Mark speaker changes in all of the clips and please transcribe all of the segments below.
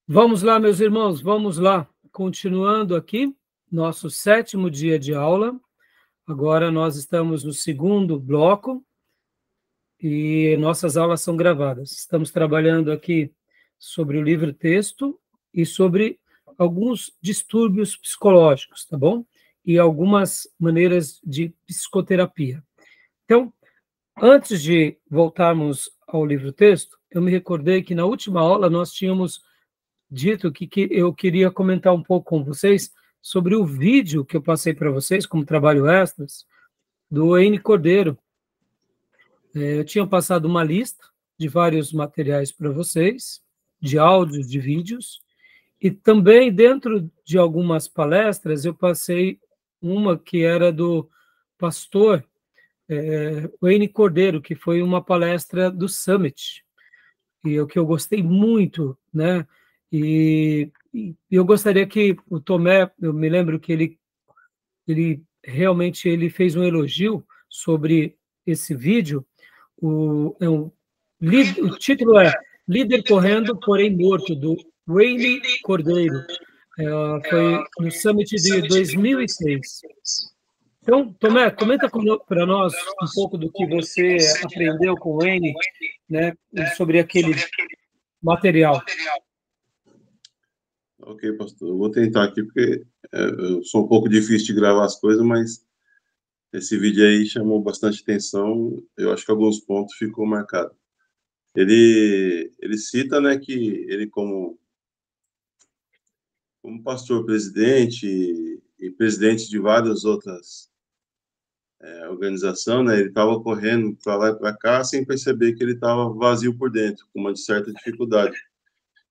Speaker 1: Vamos lá, meus irmãos, vamos lá. Continuando aqui, nosso 7º dia de aula. Agora nós estamos no 2º bloco e nossas aulas são gravadas. Estamos trabalhando aqui sobre o livro-texto e sobre alguns distúrbios psicológicos, tá bom? E algumas maneiras de psicoterapia. Então, antes de voltarmos ao livro-texto, eu me recordei que na última aula nós tínhamos dito que eu queria comentar um pouco com vocês sobre o vídeo que eu passei para vocês, como trabalho extras, do N. Cordeiro. Eu tinha passado uma lista de vários materiais para vocês, de áudios, de vídeos, e também dentro de algumas palestras eu passei uma que era do pastor N. Cordeiro, que foi uma palestra do Summit, e o que eu gostei muito, né? E eu gostaria que o Tomé, eu me lembro que ele realmente ele fez um elogio sobre esse vídeo. O título é Líder Correndo, Porém Morto, do Wayne Cordeiro. Foi no Summit de 2006. Então, Tomé, comenta para nós um pouco do que você aprendeu com o Wayne, né, sobre aquele material.
Speaker 2: Ok, pastor. Eu vou tentar aqui, porque eu sou um pouco difícil de gravar as coisas, mas esse vídeo aí chamou bastante atenção. Eu acho que alguns pontos ficou marcado. Ele cita, né, que ele como pastor presidente e presidente de várias outras organizações, né, ele estava correndo para lá e para cá sem perceber que ele estava vazio por dentro, com uma certa dificuldade.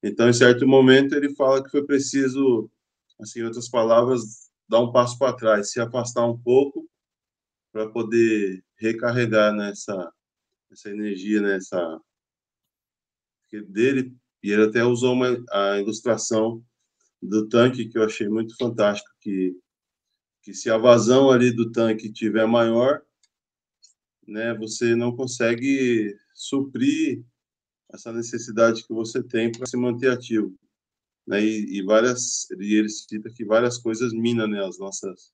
Speaker 2: Então, em certo momento, ele fala que foi preciso, assim, em outras palavras, dar um passo para trás, se afastar um pouco para poder recarregar nessa energia, nessa dele. E ele até usou a ilustração do tanque que eu achei muito fantástico, que se a vazão ali do tanque tiver maior, né, você não consegue suprir essa necessidade que você tem para se manter ativo. Né, e ele cita que várias coisas minam, né, as nossas,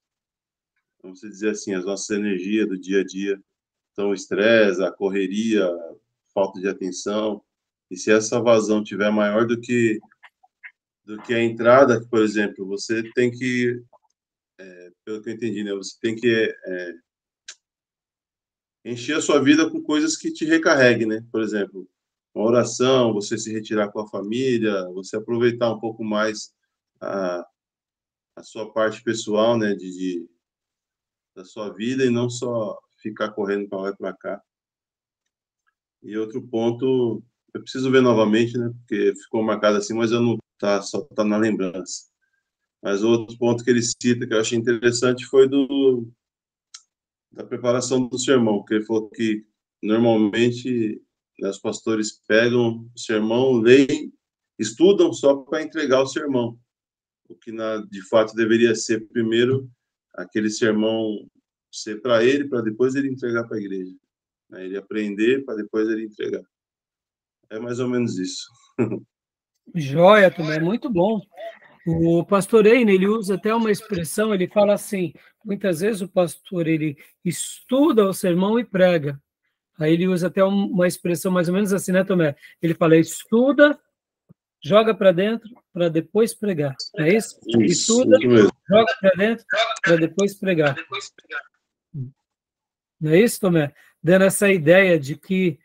Speaker 2: vamos dizer assim, as nossas energias do dia a dia. Então, o estresse, a correria, a falta de atenção. E se essa vazão tiver maior do que a entrada, por exemplo, você tem que, pelo que eu entendi, né, você tem que encher a sua vida com coisas que te recarreguem, né? Por exemplo, uma oração, você se retirar com a família, você aproveitar um pouco mais a sua parte pessoal, né, da sua vida e não só ficar correndo para lá e para cá. E outro ponto, eu preciso ver novamente, né, porque ficou marcado assim, mas eu não só tá na lembrança. Mas outro ponto que ele cita que eu achei interessante foi da preparação do sermão, que ele falou que normalmente, né, os pastores pegam o sermão, leem, estudam só para entregar o sermão, o que de fato deveria ser primeiro aquele sermão ser para ele, para depois ele entregar para a igreja, né? Ele aprender para depois ele entregar. É mais ou menos isso.
Speaker 1: Joia, também, muito bom. O pastor Eine, ele usa até uma expressão, ele fala assim, muitas vezes o pastor, ele estuda o sermão e prega. Aí ele usa até uma expressão mais ou menos assim, né, Tomé? Ele fala, estuda, joga para dentro, para depois pregar. Não é isso? Estuda, joga para dentro, para depois pregar. Não é isso, Tomé? Dando essa ideia de que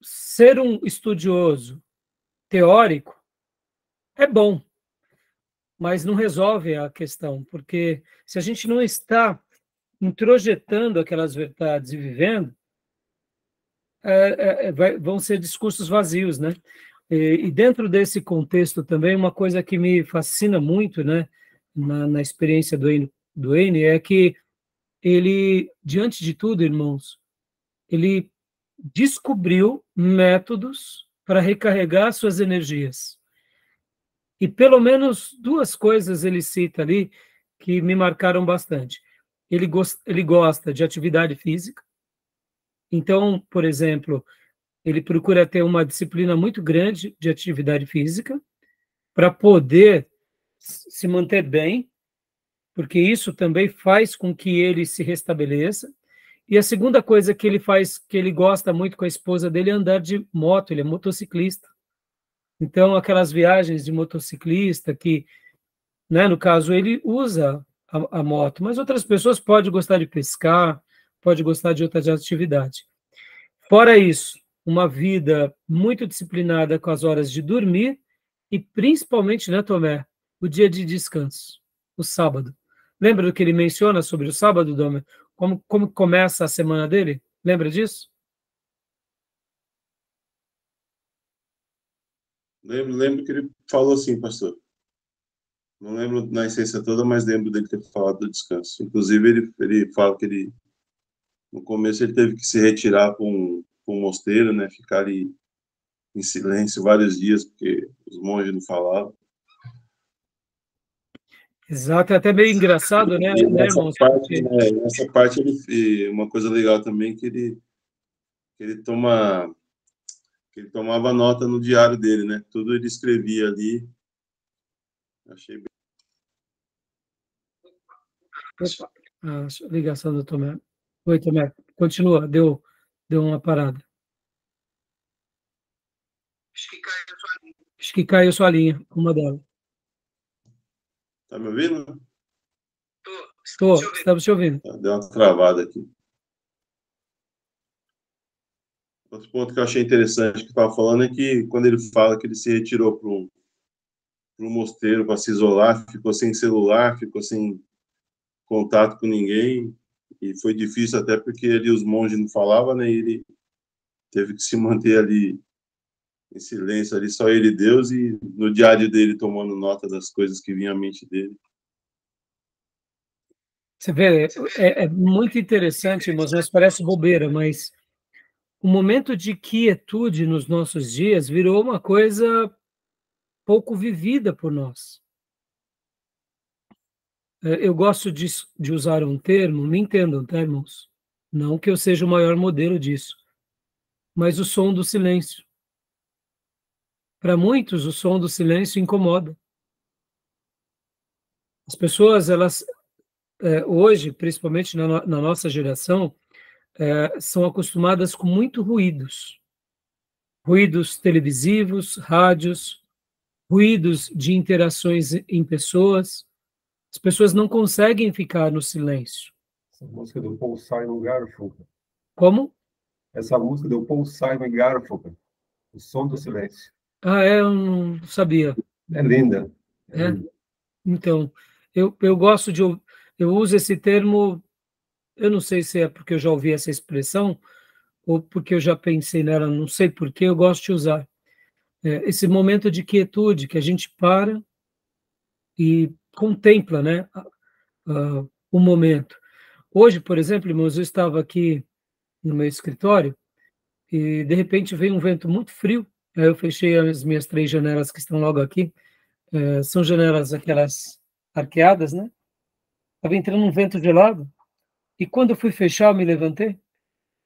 Speaker 1: ser um estudioso teórico é bom, mas não resolve a questão, porque se a gente não está introjetando aquelas verdades e vivendo, vão ser discursos vazios, né? E dentro desse contexto também, uma coisa que me fascina muito, né, na experiência do Ene, é que ele, diante de tudo, irmãos, ele descobriu métodos para recarregar suas energias. E pelo menos duas coisas ele cita ali que me marcaram bastante. Ele gosta de atividade física. Então, por exemplo, ele procura ter uma disciplina muito grande de atividade física para poder se manter bem, porque isso também faz com que ele se restabeleça. E a segunda coisa que ele faz, que ele gosta muito com a esposa dele, é andar de moto, ele é motociclista. Então, aquelas viagens de motociclista que, né, no caso, ele usa a moto, mas outras pessoas podem gostar de pescar, podem gostar de outras atividades. Fora isso, uma vida muito disciplinada com as horas de dormir e principalmente, né, Tomé, o dia de descanso, o sábado. Lembra do que ele menciona sobre o sábado, Tomé? Como começa a semana dele? Lembra disso?
Speaker 2: Lembro que ele falou assim, pastor. Não lembro na essência toda, mas lembro dele ter falado do descanso. Inclusive, ele fala que no começo ele teve que se retirar para um mosteiro, né? Ficar ali em silêncio vários dias, porque os monges não falavam.
Speaker 1: Exato, é até meio engraçado, né, irmãos?
Speaker 2: Nessa parte uma coisa legal também que ele tomava nota no diário dele, né? Tudo ele escrevia ali. Achei bem.
Speaker 1: Opa, a ligação do Tomé. Oi, Tomé, continua, deu uma parada. Acho que caiu sua linha, uma delas.
Speaker 2: Tá me ouvindo?
Speaker 1: Estou, estamos te ouvindo.
Speaker 2: Deu uma travada aqui. Outro ponto que eu achei interessante que estava falando é que quando ele fala que ele se retirou para um mosteiro para se isolar, ficou sem celular, ficou sem contato com ninguém, e foi difícil até porque ali os monges não falavam, né? E ele teve que se manter ali em silêncio, ali só ele e Deus, e no diário dele tomando nota das coisas que vinham à mente dele.
Speaker 1: Você vê, é muito interessante, irmãos, mas parece bobeira, mas o momento de quietude nos nossos dias virou uma coisa pouco vivida por nós. Eu gosto de usar um termo, me entendam, tá, irmãos? Não que eu seja o maior modelo disso, mas o som do silêncio. Para muitos, o som do silêncio incomoda. As pessoas, elas, hoje, principalmente na nossa geração, são acostumadas com muito ruídos. Ruídos televisivos, rádios, ruídos de interações em pessoas. As pessoas não conseguem ficar no silêncio.
Speaker 3: Essa música do Paul Simon Garfunkel.
Speaker 1: Como?
Speaker 3: Essa música do Paul Simon Garfunkel. O som do silêncio.
Speaker 1: Ah, eu não sabia.
Speaker 3: É linda.
Speaker 1: É? Então, eu gosto de... Eu uso esse termo, eu não sei se é porque eu já ouvi essa expressão ou porque eu já pensei nela, não sei por que eu gosto de usar. Esse momento de quietude que a gente para e contempla, né, o momento. Hoje, por exemplo, irmãos, eu estava aqui no meu escritório e, de repente, veio um vento muito frio. Aí eu fechei as minhas 3 janelas que estão logo aqui. São janelas aquelas arqueadas, né? Estava entrando um vento gelado. E quando eu fui fechar, eu me levantei.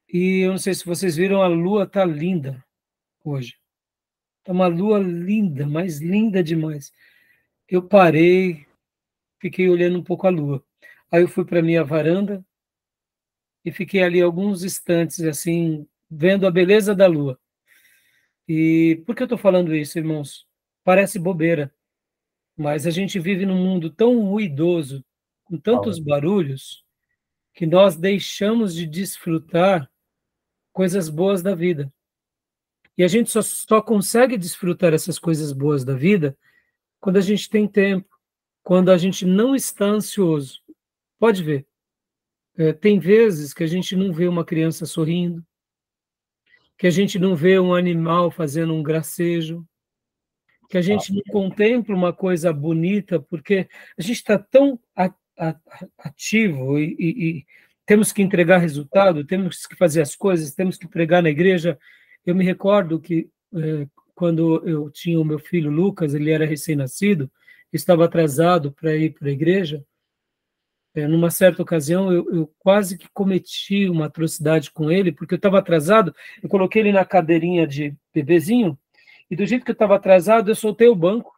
Speaker 1: E eu não sei se vocês viram, a lua está linda hoje. Está uma lua linda, mas linda demais. Eu parei, fiquei olhando um pouco a lua. Aí eu fui para a minha varanda e fiquei ali alguns instantes, assim, vendo a beleza da lua. E por que eu estou falando isso, irmãos? Parece bobeira, mas a gente vive num mundo tão ruidoso, com tantos barulhos, que nós deixamos de desfrutar coisas boas da vida. E a gente só consegue desfrutar essas coisas boas da vida quando a gente tem tempo, quando a gente não está ansioso. Pode ver. Tem vezes que a gente não vê uma criança sorrindo, que a gente não vê um animal fazendo um gracejo, que a gente não contempla uma coisa bonita, porque a gente está tão ativo e temos que entregar resultado, temos que fazer as coisas, temos que pregar na igreja. Eu me recordo que quando eu tinha o meu filho Lucas, ele era recém-nascido, estava atrasado para ir para a igreja, numa certa ocasião, eu quase que cometi uma atrocidade com ele, porque eu estava atrasado, eu coloquei ele na cadeirinha de bebezinho, e do jeito que eu estava atrasado, eu soltei o banco,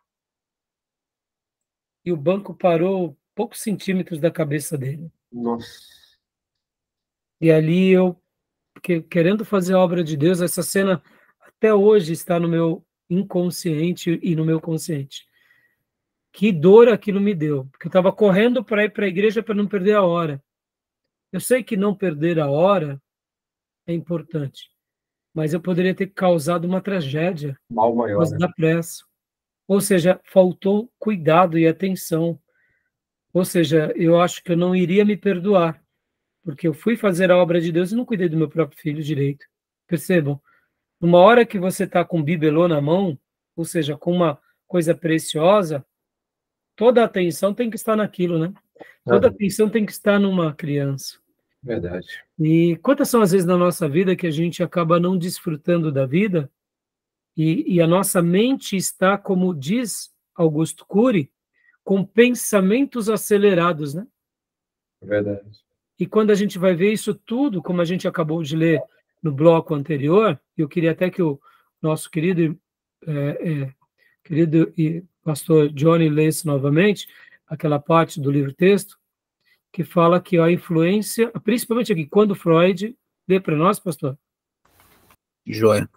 Speaker 1: e o banco parou poucos centímetros da cabeça dele.
Speaker 3: Nossa.
Speaker 1: E ali eu, querendo fazer a obra de Deus, essa cena até hoje está no meu inconsciente e no meu consciente. Que dor aquilo me deu, porque eu estava correndo para ir para a igreja para não perder a hora. Eu sei que não perder a hora é importante, mas eu poderia ter causado uma tragédia
Speaker 3: Mal
Speaker 1: por
Speaker 3: maior,
Speaker 1: causa
Speaker 3: né?
Speaker 1: da pressa. Ou seja, faltou cuidado e atenção. Ou seja, eu acho que eu não iria me perdoar, porque eu fui fazer a obra de Deus e não cuidei do meu próprio filho direito. Percebam? Numa hora que você está com o bibelô na mão, ou seja, com uma coisa preciosa, toda a atenção tem que estar naquilo, né? Toda a atenção tem que estar numa criança.
Speaker 3: Verdade.
Speaker 1: E quantas são as vezes na nossa vida que a gente acaba não desfrutando da vida e a nossa mente está, como diz Augusto Cury, com pensamentos acelerados, né?
Speaker 3: Verdade.
Speaker 1: E quando a gente vai ver isso tudo, como a gente acabou de ler no bloco anterior, eu queria até que o nosso querido e pastor Johnny lesse novamente aquela parte do livro-texto que fala que a influência, principalmente aqui, quando Freud, lê para nós, pastor.
Speaker 4: Joia.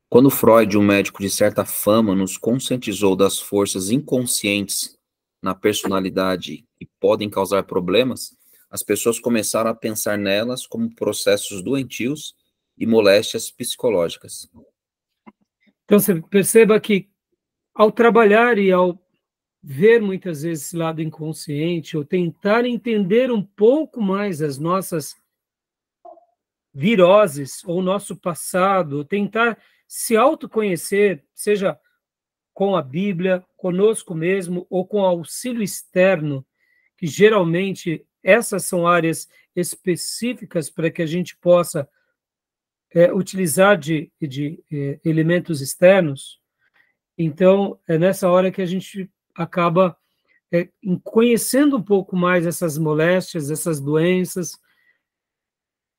Speaker 4: Quando Freud, um médico de certa fama, nos conscientizou das forças inconscientes na personalidade que podem causar problemas, as pessoas começaram a pensar nelas como processos doentios e moléstias psicológicas.
Speaker 1: Então, você perceba que, ao trabalhar e ao ver muitas vezes esse lado inconsciente, ou tentar entender um pouco mais as nossas viroses, ou o nosso passado, ou tentar se autoconhecer, seja com a Bíblia, conosco mesmo, ou com auxílio externo, que geralmente essas são áreas específicas para que a gente possa utilizar de elementos externos. Então, é nessa hora que a gente acaba conhecendo um pouco mais essas moléstias, essas doenças,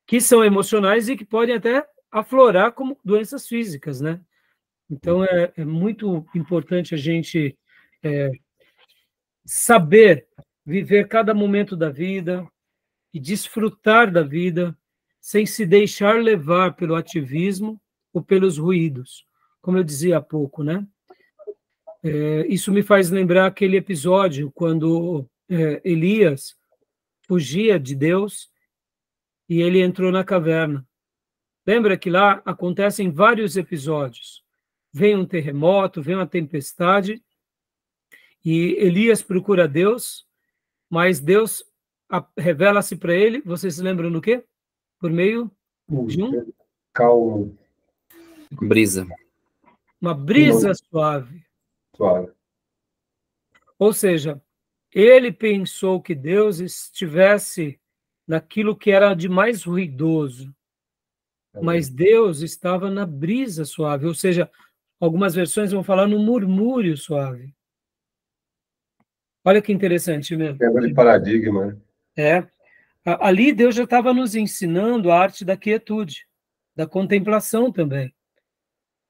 Speaker 1: que são emocionais e que podem até aflorar como doenças físicas, né? Então, é muito importante a gente saber viver cada momento da vida e desfrutar da vida sem se deixar levar pelo ativismo ou pelos ruídos, como eu dizia há pouco, né? Isso me faz lembrar aquele episódio quando Elias fugia de Deus e ele entrou na caverna. Lembra que lá acontecem vários episódios. Vem um terremoto, vem uma tempestade, e Elias procura Deus, mas Deus revela-se para ele, vocês se lembram do quê? Por meio de
Speaker 3: Calmo.
Speaker 4: Brisa.
Speaker 1: uma brisa suave.
Speaker 3: Suave.
Speaker 1: Ou seja, ele pensou que Deus estivesse naquilo que era de mais ruidoso, mas Deus estava na brisa suave, ou seja, algumas versões vão falar no murmúrio suave. Olha que interessante mesmo.
Speaker 3: Quebra de paradigma, né?
Speaker 1: Ali Deus já estava nos ensinando a arte da quietude, da contemplação também,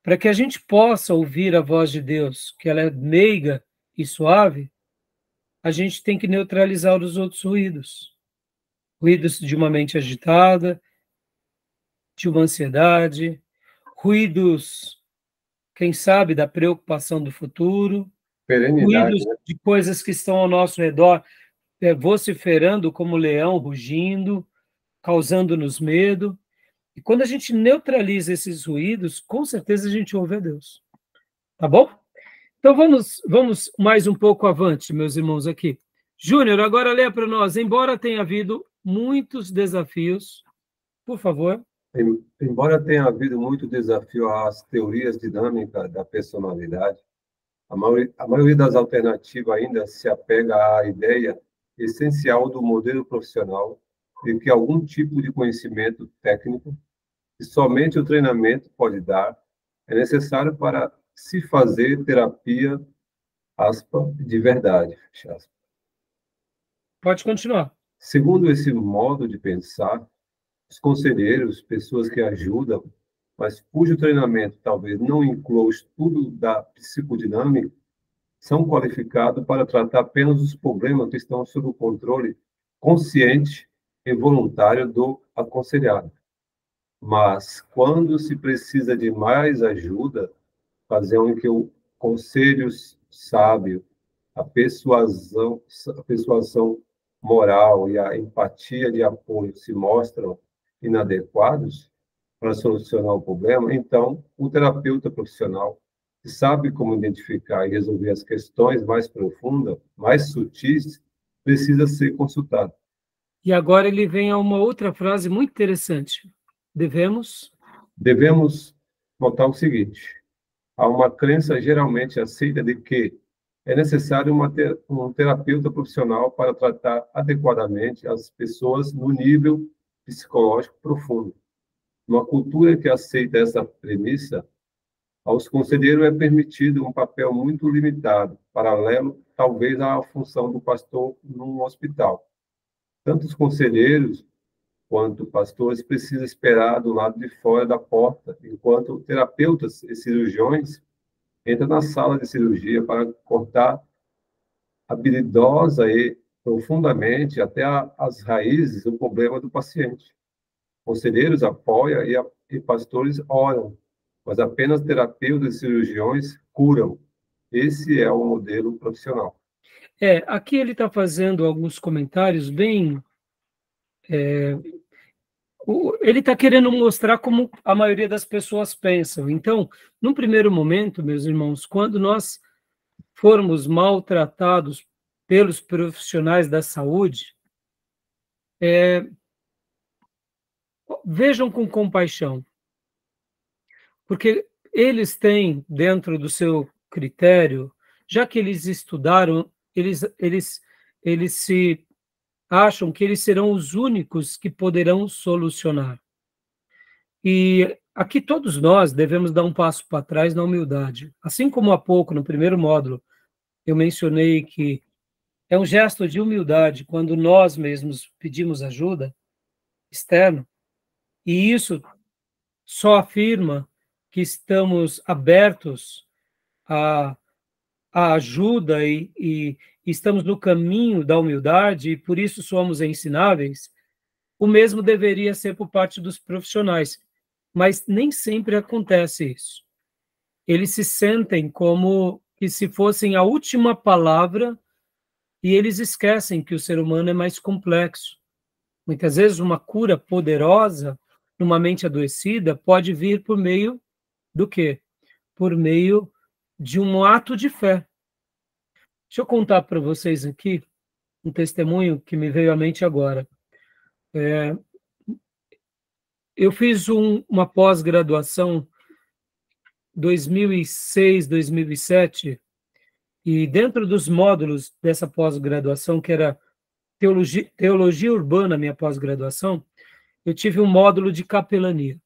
Speaker 1: para que a gente possa ouvir a voz de Deus, que ela é meiga e suave. A gente tem que neutralizar os outros ruídos. Ruídos de uma mente agitada, de uma ansiedade, ruídos, quem sabe, da preocupação do futuro,
Speaker 3: Perenidade,
Speaker 1: ruídos
Speaker 3: né?
Speaker 1: de coisas que estão ao nosso redor, vociferando como leão, rugindo, causando-nos medo. E quando a gente neutraliza esses ruídos, com certeza a gente ouve a Deus. Tá bom? Então vamos mais um pouco avante, meus irmãos, aqui. Júnior, agora leia para nós. Embora tenha havido muitos desafios, por favor.
Speaker 3: Embora tenha havido muito desafio às teorias dinâmicas da personalidade, a maioria das alternativas ainda se apega à ideia essencial do modelo profissional de que algum tipo de conhecimento técnico, que somente o treinamento pode dar, é necessário para se fazer terapia, aspa, de verdade.
Speaker 1: Pode continuar.
Speaker 3: Segundo esse modo de pensar, os conselheiros, pessoas que ajudam, mas cujo treinamento talvez não inclua o estudo da psicodinâmica, são qualificados para tratar apenas os problemas que estão sob o controle consciente e voluntário do aconselhado. Mas, quando se precisa de mais ajuda, ocasião em que o conselho sábio, a persuasão moral e a empatia de apoio se mostram inadequados para solucionar o problema, então o terapeuta profissional, que sabe como identificar e resolver as questões mais profundas, mais sutis, precisa ser consultado.
Speaker 1: E agora ele vem a uma outra frase muito interessante. Devemos
Speaker 3: notar o seguinte: há uma crença geralmente aceita de que é necessário um terapeuta profissional para tratar adequadamente as pessoas no nível psicológico profundo. Numa cultura que aceita essa premissa, aos conselheiros é permitido um papel muito limitado, paralelo, talvez, à função do pastor num hospital. Tanto os conselheiros quanto pastores precisam esperar do lado de fora da porta, enquanto terapeutas e cirurgiões entram na sala de cirurgia para cortar habilidosa e profundamente até as raízes do problema do paciente. Conselheiros apoiam e pastores oram, mas apenas terapeutas e cirurgiões curam. Esse é o modelo profissional.
Speaker 1: Aqui ele está fazendo alguns comentários bem... ele está querendo mostrar como a maioria das pessoas pensam. Então, num primeiro momento, meus irmãos, quando nós formos maltratados pelos profissionais da saúde, vejam com compaixão, porque eles têm, dentro do seu critério, já que eles estudaram, eles se acham que eles serão os únicos que poderão solucionar. E aqui todos nós devemos dar um passo para trás na humildade. Assim como há pouco, no primeiro módulo, eu mencionei que é um gesto de humildade quando nós mesmos pedimos ajuda externa, e isso só afirma que estamos abertos à ajuda e estamos no caminho da humildade e por isso somos ensináveis. O mesmo deveria ser por parte dos profissionais, mas nem sempre acontece isso. Eles se sentem como que se fossem a última palavra e eles esquecem que o ser humano é mais complexo. Muitas vezes uma cura poderosa numa mente adoecida pode vir por meio do quê? Por meio de um ato de fé. Deixa eu contar para vocês aqui um testemunho que me veio à mente agora. Eu fiz uma pós-graduação 2006, 2007, e dentro dos módulos dessa pós-graduação, que era teologia urbana, minha pós-graduação, eu tive um módulo de capelania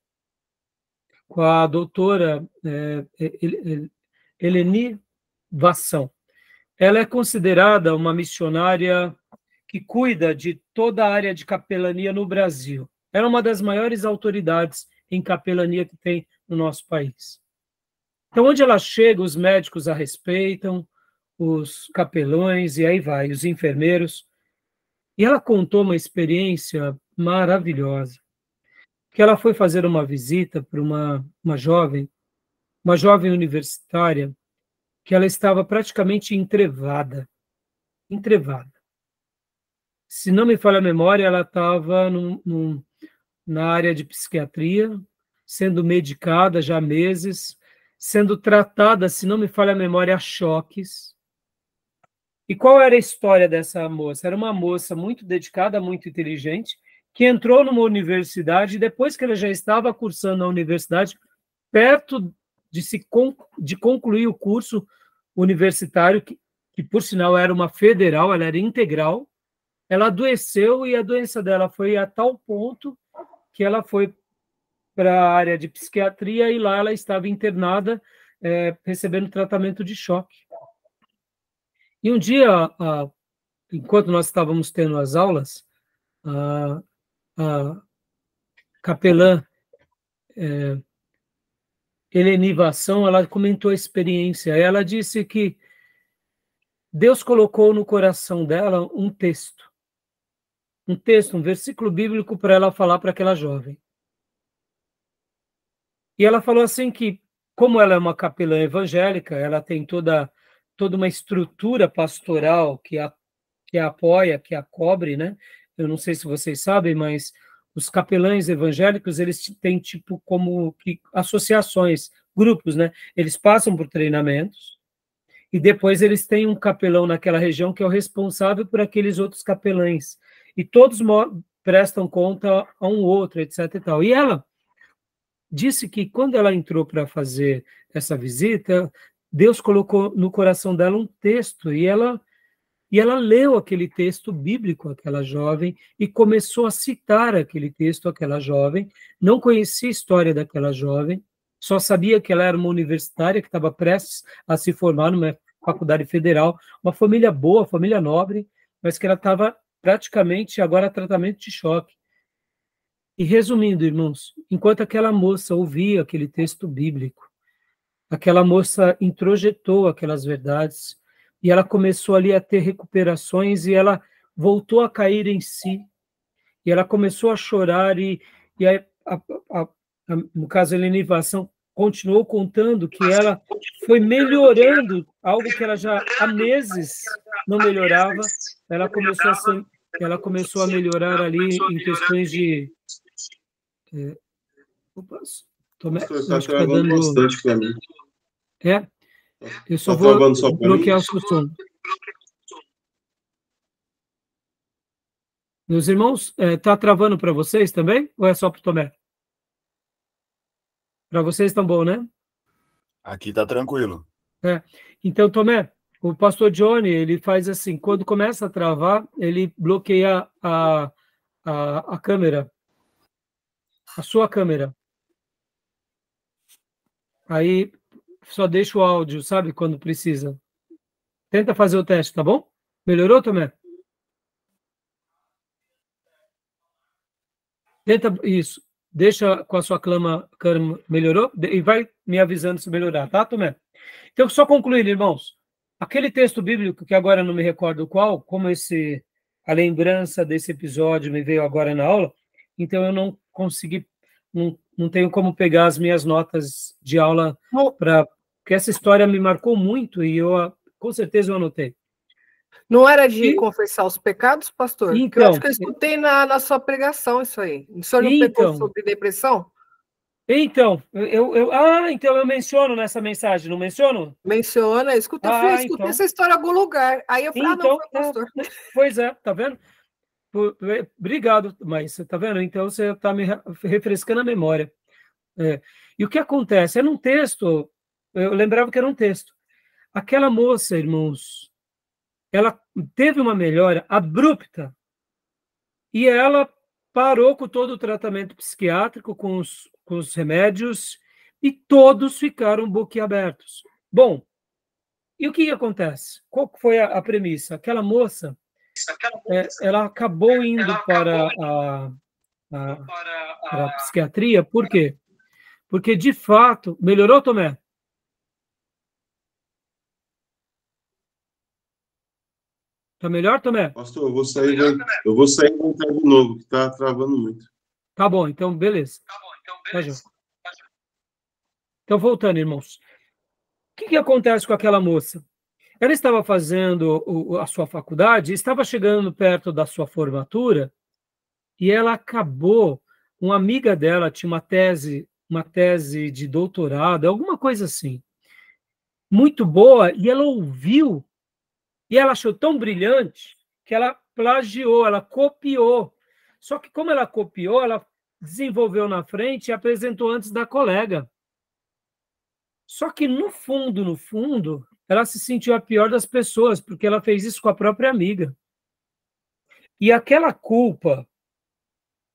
Speaker 1: com a doutora Eleni Vassão. Ela é considerada uma missionária que cuida de toda a área de capelania no Brasil. Ela é uma das maiores autoridades em capelania que tem no nosso país. Então, onde ela chega, os médicos a respeitam, os capelães, e aí vai, os enfermeiros. E ela contou uma experiência maravilhosa, que ela foi fazer uma visita para uma jovem universitária, que ela estava praticamente entrevada. Se não me falha a memória, ela estava na área de psiquiatria, sendo medicada já há meses, sendo tratada, se não me falha a memória, a choques. E qual era a história dessa moça? Era uma moça muito dedicada, muito inteligente, que entrou numa universidade, e depois que ela já estava cursando a universidade, perto de concluir o curso universitário, que por sinal era uma federal, ela era integral, ela adoeceu e a doença dela foi a tal ponto que ela foi para a área de psiquiatria e lá ela estava internada, recebendo tratamento de choque. E um dia, enquanto nós estávamos tendo as aulas, a capelã Eleni Vassão, ela comentou a experiência. Ela disse que Deus colocou no coração dela um texto, um versículo bíblico para ela falar para aquela jovem. E ela falou assim que, como ela é uma capelã evangélica, ela tem toda uma estrutura pastoral que a apoia, que a cobre, né? Eu não sei se vocês sabem, mas os capelães evangélicos, eles têm tipo como que associações, grupos, né? Eles passam por treinamentos e depois eles têm um capelão naquela região que é o responsável por aqueles outros capelães. E todos prestam conta a um outro, etc. e tal. E ela disse que quando ela entrou para fazer essa visita, Deus colocou no coração dela um texto e ela leu aquele texto bíblico àquela jovem e começou a citar aquele texto àquela jovem. Não conhecia a história daquela jovem, só sabia que ela era uma universitária que estava prestes a se formar numa faculdade federal, uma família boa, família nobre, mas que ela estava praticamente agora em tratamento de choque. E resumindo, irmãos, enquanto aquela moça ouvia aquele texto bíblico, aquela moça introjetou aquelas verdades e ela começou ali a ter recuperações e ela voltou a cair em si e ela começou a chorar e no caso a Eleni Vassão continuou contando que ela foi melhorando algo que ela já há meses não melhorava. Ela começou a melhorar ali em questões de
Speaker 2: Está travando bastante para mim.
Speaker 1: Eu só vou bloquear o seu som. Meus irmãos, está travando para vocês também? Ou é só para o Tomé? Para vocês está bom, né?
Speaker 5: Aqui está tranquilo.
Speaker 1: Então, Tomé, o pastor Johnny, ele faz assim, quando começa a travar, ele bloqueia a câmera, a sua câmera. Aí só deixa o áudio, sabe, quando precisa. Tenta fazer o teste, tá bom? Melhorou, Tomé? Tenta isso. Deixa com a sua câmera, melhorou? E vai me avisando se melhorar, tá, Tomé? Então, só concluindo, irmãos. Aquele texto bíblico, que agora não me recordo qual, como a lembrança desse episódio me veio agora na aula, então eu não consegui, não tenho como pegar as minhas notas de aula, porque essa história me marcou muito e com certeza eu anotei.
Speaker 6: Não era de confessar os pecados, pastor?
Speaker 1: Então,
Speaker 6: porque eu acho que eu escutei na sua pregação isso aí. O senhor não pregou sobre depressão?
Speaker 1: Então, então eu menciono nessa mensagem, não menciono?
Speaker 6: Menciona, escutei essa história em algum lugar. Aí eu falei, não, foi pastor.
Speaker 1: Pois é, tá vendo? Obrigado, mas tá vendo? Então você está me refrescando a memória. E o que acontece? Era um texto, eu lembrava que era um texto. Aquela moça, irmãos, ela teve uma melhora abrupta e ela parou com todo o tratamento psiquiátrico, com os remédios, e todos ficaram boquiabertos. Bom, e o que acontece? Qual foi a premissa? Aquela moça, ela acabou indo para a psiquiatria, por quê? Porque, de fato... Melhorou, Tomé? Tá melhor, Tomé?
Speaker 2: Pastor, eu vou sair e voltar de novo, que está travando muito.
Speaker 1: Tá bom, então, beleza. Tá, então, voltando, irmãos. O que acontece com aquela moça? Ela estava fazendo a sua faculdade, estava chegando perto da sua formatura, e ela acabou, uma amiga dela tinha uma tese de doutorado, alguma coisa assim, muito boa, e ela ouviu, e ela achou tão brilhante, que ela plagiou, ela copiou. Só que como ela copiou, ela desenvolveu na frente e apresentou antes da colega. Só que, no fundo, ela se sentiu a pior das pessoas, porque ela fez isso com a própria amiga. E aquela culpa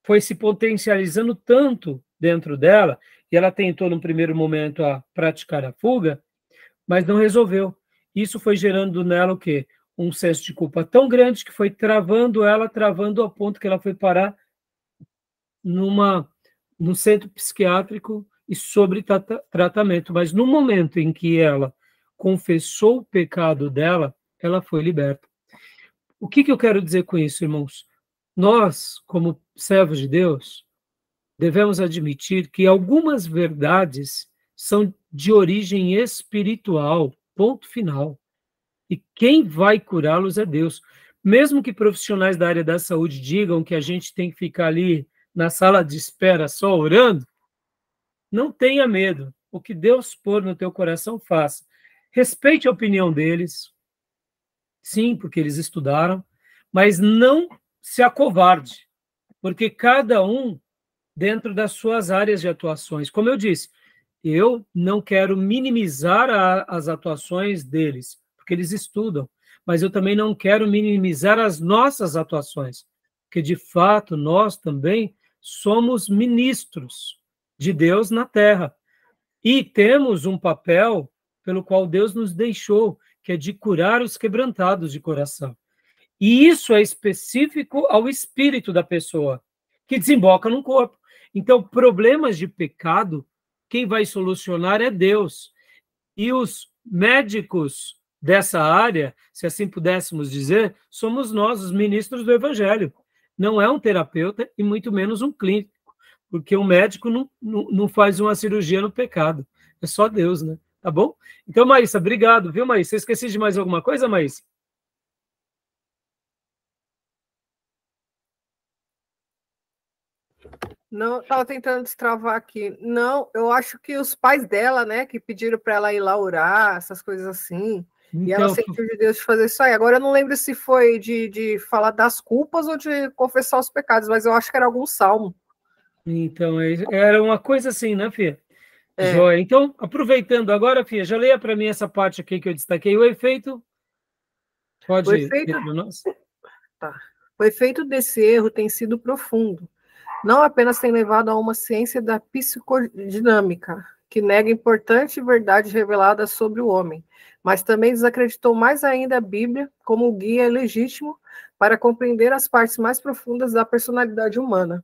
Speaker 1: foi se potencializando tanto dentro dela, e ela tentou, num primeiro momento, a praticar a fuga, mas não resolveu. Isso foi gerando nela o quê? um senso de culpa tão grande que foi travando ao ponto que ela foi parar num centro psiquiátrico e sobre tratamento. Mas no momento em que ela confessou o pecado dela, ela foi liberta. O que eu quero dizer com isso, irmãos? Nós, como servos de Deus, devemos admitir que algumas verdades são de origem espiritual, ponto final. E quem vai curá-los é Deus. Mesmo que profissionais da área da saúde digam que a gente tem que ficar ali na sala de espera só orando, não tenha medo. O que Deus pôr no teu coração, faça. Respeite a opinião deles, sim, porque eles estudaram, mas não se acovarde, porque cada um dentro das suas áreas de atuações. Como eu disse, eu não quero minimizar as atuações deles, porque eles estudam, mas eu também não quero minimizar as nossas atuações, porque, de fato, nós também somos ministros de Deus na Terra. E temos um papel pelo qual Deus nos deixou, que é de curar os quebrantados de coração. E isso é específico ao espírito da pessoa, que desemboca no corpo. Então, problemas de pecado, quem vai solucionar é Deus. E os médicos dessa área, se assim pudéssemos dizer, somos nós, os ministros do Evangelho. Não é um terapeuta e muito menos um clínico, porque um médico não faz uma cirurgia no pecado. É só Deus, né? Tá bom? Então, Maísa, obrigado, viu, Maísa? Você esqueci de mais alguma coisa, Maísa?
Speaker 6: Não, estava tentando destravar aqui. Não, eu acho que os pais dela, né, que pediram para ela ir lá orar, essas coisas assim.
Speaker 1: Então,
Speaker 6: e ela sentiu de Deus de fazer isso aí. Agora eu não lembro se foi de falar das culpas ou de confessar os pecados, mas eu acho que era algum salmo.
Speaker 1: Então, era uma coisa assim, né, Fia?
Speaker 6: É.
Speaker 1: Joia. Então, aproveitando agora, Fia, já leia para mim essa parte aqui que eu destaquei. O efeito. Pode ler para nós?
Speaker 6: Tá. O efeito desse erro tem sido profundo. Não apenas tem levado a uma ciência da psicodinâmica, que nega importante verdade revelada sobre o homem, mas também desacreditou mais ainda a Bíblia como guia legítimo para compreender as partes mais profundas da personalidade humana.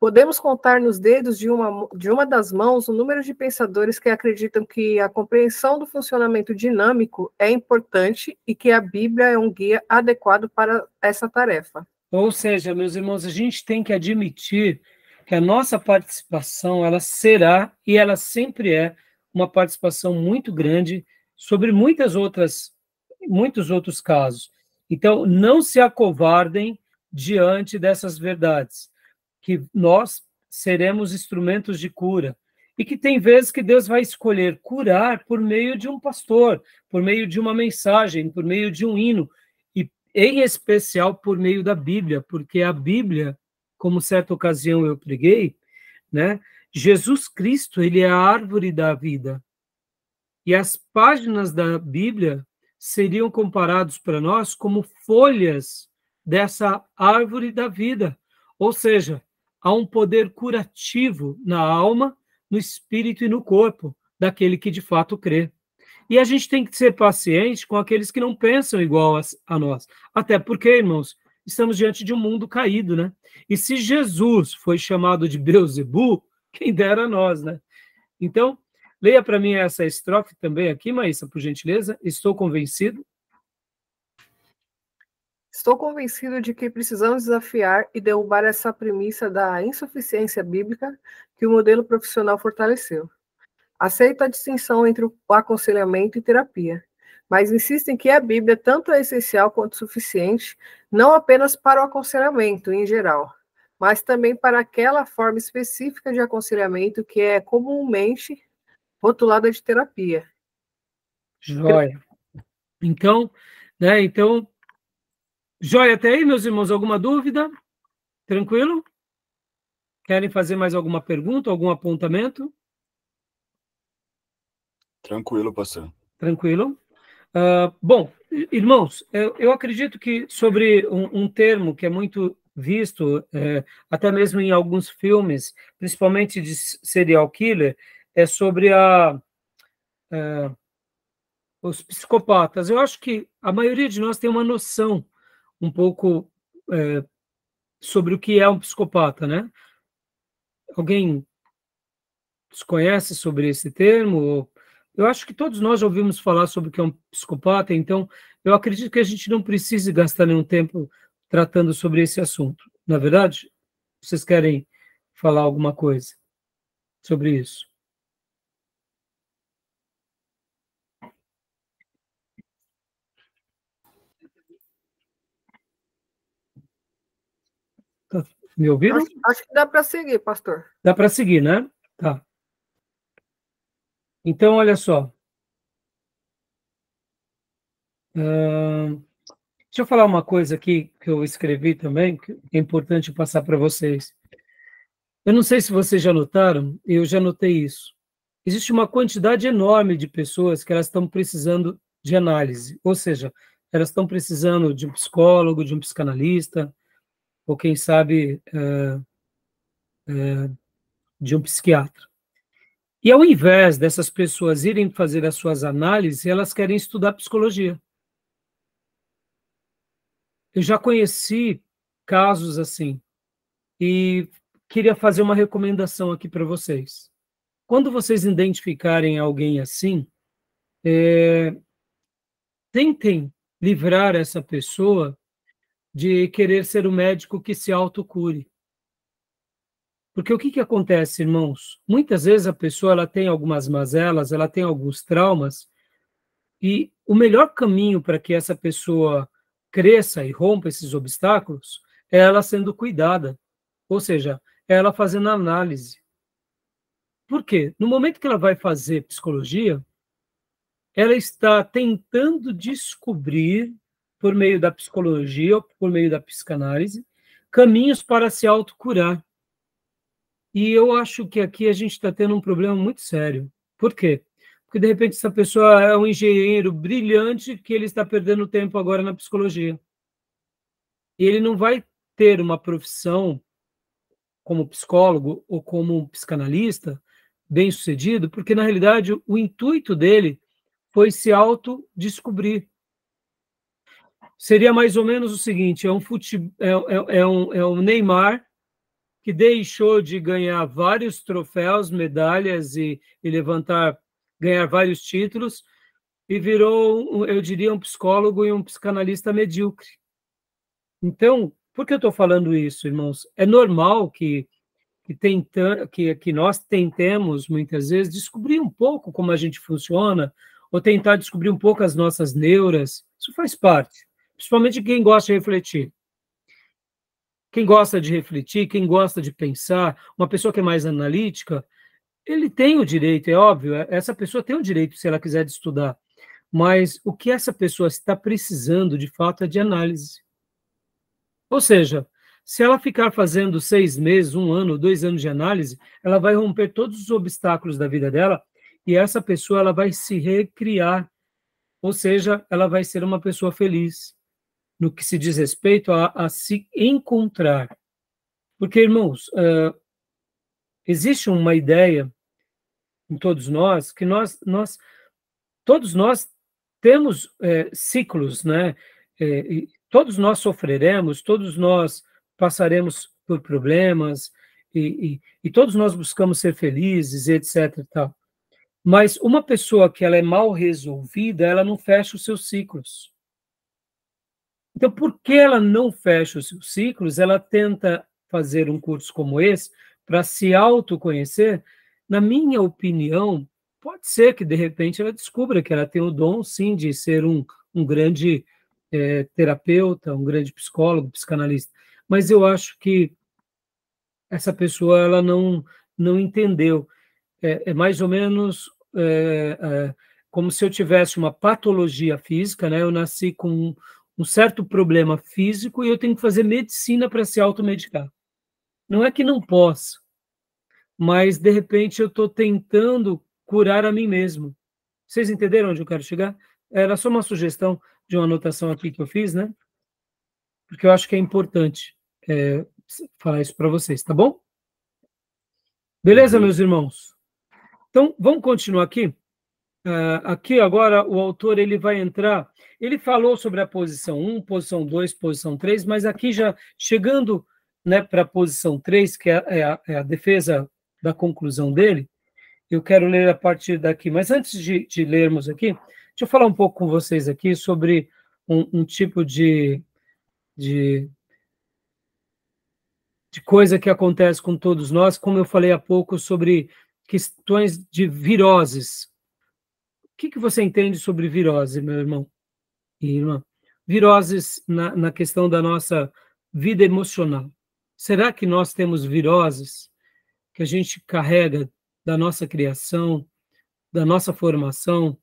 Speaker 6: Podemos contar nos dedos de uma das mãos o número de pensadores que acreditam que a compreensão do funcionamento dinâmico é importante e que a Bíblia é um guia adequado para essa tarefa.
Speaker 1: Ou seja, meus irmãos, a gente tem que admitir que a nossa participação, ela será e ela sempre é uma participação muito grande sobre muitos outros casos. Então, não se acovardem diante dessas verdades, que nós seremos instrumentos de cura, e que tem vezes que Deus vai escolher curar por meio de um pastor, por meio de uma mensagem, por meio de um hino, em especial por meio da Bíblia, porque a Bíblia, como certa ocasião eu preguei, né, Jesus Cristo, ele é a árvore da vida. E as páginas da Bíblia seriam comparados para nós como folhas dessa árvore da vida. Ou seja, há um poder curativo na alma, no espírito e no corpo daquele que de fato crê. E a gente tem que ser paciente com aqueles que não pensam igual a nós. Até porque, irmãos, estamos diante de um mundo caído, né? E se Jesus foi chamado de Beelzebu, quem dera nós, né? Então, leia para mim essa estrofe também aqui, Maísa, por gentileza. Estou convencido.
Speaker 6: Estou convencido de que precisamos desafiar e derrubar essa premissa da insuficiência bíblica que o modelo profissional fortaleceu. Aceita a distinção entre o aconselhamento e terapia, mas insistem que a Bíblia tanto é essencial quanto suficiente, não apenas para o aconselhamento em geral, mas também para aquela forma específica de aconselhamento que é comumente rotulada de terapia.
Speaker 1: Joia. Então, joia até aí, meus irmãos, alguma dúvida? Tranquilo? Querem fazer mais alguma pergunta, algum apontamento?
Speaker 5: Tranquilo, pastor.
Speaker 1: Tranquilo. Bom, irmãos, eu acredito que sobre um termo que é muito visto, até mesmo em alguns filmes, principalmente de serial killer, é sobre os psicopatas. Eu acho que a maioria de nós tem uma noção um pouco sobre o que é um psicopata, né? Alguém conhece sobre esse termo? Eu acho que todos nós já ouvimos falar sobre o que é um psicopata, então eu acredito que a gente não precise gastar nenhum tempo tratando sobre esse assunto. Na verdade, vocês querem falar alguma coisa sobre isso? Tá. Me ouviram?
Speaker 6: Acho que dá para seguir, pastor.
Speaker 1: Dá para seguir, né? Tá. Então, olha só. Deixa eu falar uma coisa aqui que eu escrevi também, que é importante passar para vocês. Eu não sei se vocês já notaram, eu já notei isso. Existe uma quantidade enorme de pessoas que elas estão precisando de análise, ou seja, elas estão precisando de um psicólogo, de um psicanalista, ou quem sabe de um psiquiatra. E ao invés dessas pessoas irem fazer as suas análises, elas querem estudar psicologia. Eu já conheci casos assim, e queria fazer uma recomendação aqui para vocês. Quando vocês identificarem alguém assim, tentem livrar essa pessoa de querer ser o médico que se autocure. Porque o que acontece, irmãos? Muitas vezes a pessoa ela tem algumas mazelas, ela tem alguns traumas, e o melhor caminho para que essa pessoa cresça e rompa esses obstáculos é ela sendo cuidada, ou seja, é ela fazendo análise. Por quê? No momento que ela vai fazer psicologia, ela está tentando descobrir, por meio da psicologia, ou por meio da psicanálise, caminhos para se autocurar. E eu acho que aqui a gente está tendo um problema muito sério. Por quê? Porque, de repente, essa pessoa é um engenheiro brilhante que ele está perdendo tempo agora na psicologia. E ele não vai ter uma profissão como psicólogo ou como um psicanalista bem-sucedido, porque, na realidade, o intuito dele foi se autodescobrir. Seria mais ou menos o seguinte, é um Neymar que deixou de ganhar vários troféus, medalhas e ganhar vários títulos, e virou, eu diria, um psicólogo e um psicanalista medíocre. Então, por que eu estou falando isso, irmãos? É normal que nós tentemos, muitas vezes, descobrir um pouco como a gente funciona, ou tentar descobrir um pouco as nossas neuras. Isso faz parte, principalmente quem gosta de refletir. Quem gosta de refletir, quem gosta de pensar, uma pessoa que é mais analítica, ele tem o direito, é óbvio, essa pessoa tem o direito, se ela quiser, de estudar. Mas o que essa pessoa está precisando, de fato, é de análise. Ou seja, se ela ficar fazendo 6 meses, 1 ano, 2 anos de análise, ela vai romper todos os obstáculos da vida dela e essa pessoa ela vai se recriar, ou seja, ela vai ser uma pessoa feliz no que se diz respeito a se encontrar. Porque, irmãos, existe uma ideia em todos nós que todos nós temos ciclos, né? Todos nós sofreremos, todos nós passaremos por problemas, e todos nós buscamos ser felizes, etc. E tal. Mas uma pessoa que ela é mal resolvida, ela não fecha os seus ciclos. Então, por que ela não fecha os seus ciclos? Ela tenta fazer um curso como esse para se autoconhecer. Na minha opinião, pode ser que, de repente, ela descubra que ela tem o dom, sim, de ser um grande terapeuta, um grande psicólogo, psicanalista. Mas eu acho que essa pessoa ela não entendeu. É mais ou menos como se eu tivesse uma patologia física, né? Eu nasci com um certo problema físico e eu tenho que fazer medicina para se automedicar. Não é que não possa, mas, de repente, eu estou tentando curar a mim mesmo. Vocês entenderam onde eu quero chegar? Era só uma sugestão de uma anotação aqui que eu fiz, né? Porque eu acho que é importante falar isso para vocês, tá bom? Beleza, meus irmãos? Então, vamos continuar aqui? Aqui agora o autor ele vai entrar, ele falou sobre a posição 1, posição 2, posição 3, mas aqui já chegando, né, para a posição 3, que é a defesa da conclusão dele, eu quero ler a partir daqui. Mas antes de lermos aqui, deixa eu falar um pouco com vocês aqui sobre um tipo de coisa que acontece com todos nós, como eu falei há pouco sobre questões de viroses. O que você entende sobre virose, meu irmão e irmã? Viroses na questão da nossa vida emocional. Será que nós temos viroses que a gente carrega da nossa criação, da nossa formação,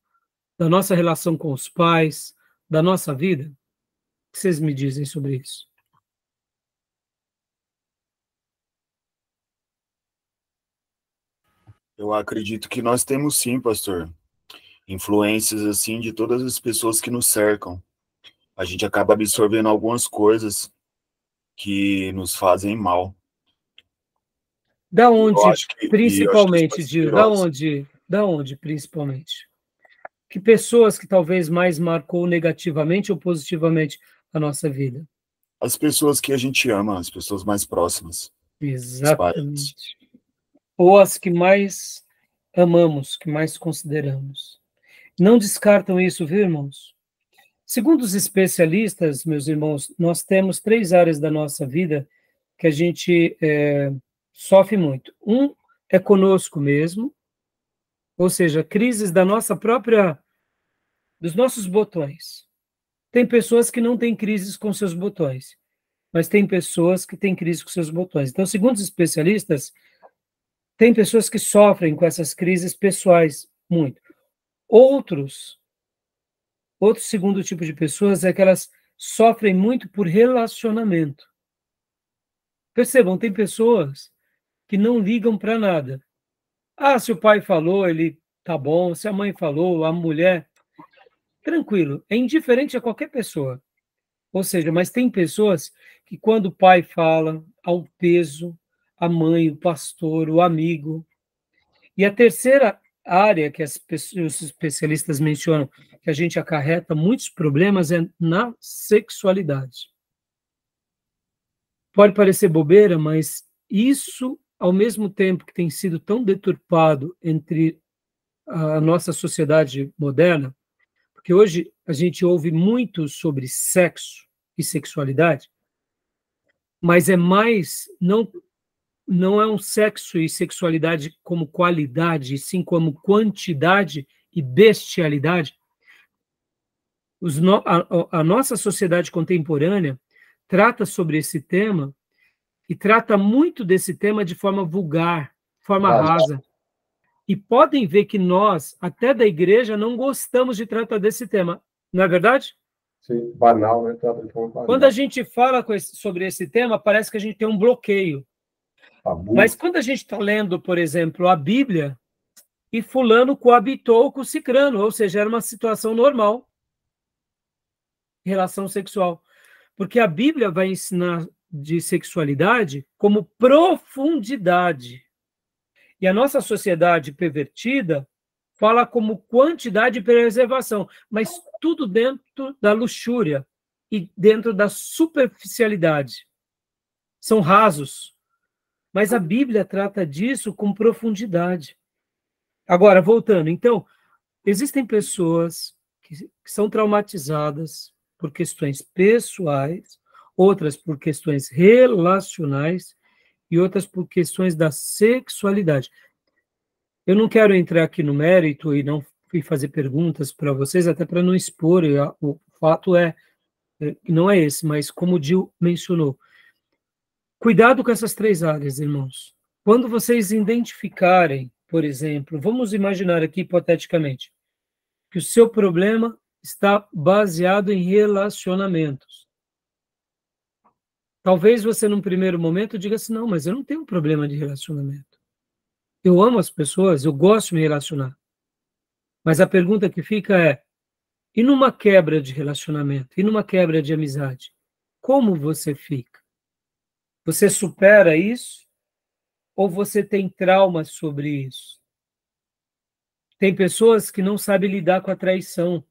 Speaker 1: da nossa relação com os pais, da nossa vida? O que vocês me dizem sobre isso?
Speaker 5: Eu acredito que nós temos sim, pastor, influências assim de todas as pessoas que nos cercam. A gente acaba absorvendo algumas coisas que nos fazem mal.
Speaker 1: Da
Speaker 5: E eu
Speaker 1: onde,
Speaker 5: acho que isso
Speaker 1: principalmente,
Speaker 5: pode ser
Speaker 1: Dio?
Speaker 5: virose.
Speaker 1: Da onde, principalmente? Que pessoas que talvez mais marcou negativamente ou positivamente a nossa vida?
Speaker 5: As pessoas que a gente ama, as pessoas mais próximas, os parentes.
Speaker 1: Exatamente. Ou as que mais amamos, que mais consideramos. Não descartam isso, viu, irmãos? Segundo os especialistas, meus irmãos, nós temos 3 áreas da nossa vida que a gente sofre muito. Um é conosco mesmo, ou seja, crises da nossa própria, dos nossos botões. Tem pessoas que não têm crises com seus botões, mas tem pessoas que têm crise com seus botões. Então, segundo os especialistas, tem pessoas que sofrem com essas crises pessoais muito. Outro segundo tipo de pessoas é que elas sofrem muito por relacionamento. Percebam, tem pessoas que não ligam para nada. Se o pai falou, ele tá bom. Se a mãe falou, a mulher, tranquilo. É indiferente a qualquer pessoa. Ou seja, mas tem pessoas que quando o pai fala, há um peso, a mãe, o pastor, o amigo. E a terceira área que os especialistas mencionam que a gente acarreta muitos problemas é na sexualidade. Pode parecer bobeira, mas isso, ao mesmo tempo que tem sido tão deturpado entre a nossa sociedade moderna, porque hoje a gente ouve muito sobre sexo e sexualidade, mas é mais, não é um sexo e sexualidade como qualidade, e sim como quantidade e bestialidade. A nossa sociedade contemporânea trata sobre esse tema e trata muito desse tema de forma vulgar, forma rasa. E podem ver que nós, até da igreja, não gostamos de tratar desse tema. Não é verdade?
Speaker 3: Sim, banal, né? Trata de forma banal.
Speaker 1: Quando a gente fala sobre esse tema, parece que a gente tem um bloqueio.
Speaker 3: Tabu.
Speaker 1: Mas quando a gente está lendo, por exemplo, a Bíblia, e fulano coabitou com cicrano, ou seja, era uma situação normal, relação sexual. Porque a Bíblia vai ensinar de sexualidade como profundidade. E a nossa sociedade pervertida fala como quantidade e preservação, mas tudo dentro da luxúria e dentro da superficialidade. São rasos. Mas a Bíblia trata disso com profundidade. Agora, voltando, então, existem pessoas que são traumatizadas por questões pessoais, outras por questões relacionais e outras por questões da sexualidade. Eu não quero entrar aqui no mérito e não fazer perguntas para vocês, até para não expor, o fato não é esse, mas como o Gil mencionou, cuidado com essas 3 áreas, irmãos. Quando vocês identificarem, por exemplo, vamos imaginar aqui hipoteticamente, que o seu problema está baseado em relacionamentos. Talvez você, num primeiro momento, diga assim, não, mas eu não tenho um problema de relacionamento. Eu amo as pessoas, eu gosto de me relacionar. Mas a pergunta que fica é, e numa quebra de relacionamento? E numa quebra de amizade? Como você fica? Você supera isso? Ou você tem traumas sobre isso? Tem pessoas que não sabem lidar com a traição.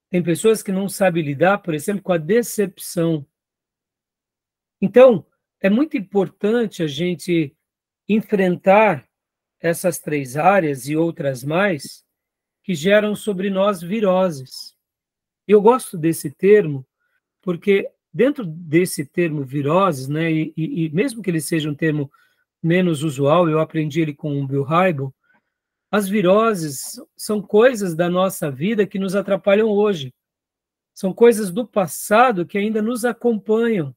Speaker 1: Tem pessoas que não sabem lidar, por exemplo, com a decepção. Então, é muito importante a gente enfrentar essas 3 áreas e outras mais que geram sobre nós viroses. Eu gosto desse termo porque dentro desse termo viroses, né, e mesmo que ele seja um termo menos usual, eu aprendi ele com o Bill Hybels, as viroses são coisas da nossa vida que nos atrapalham hoje. São coisas do passado que ainda nos acompanham.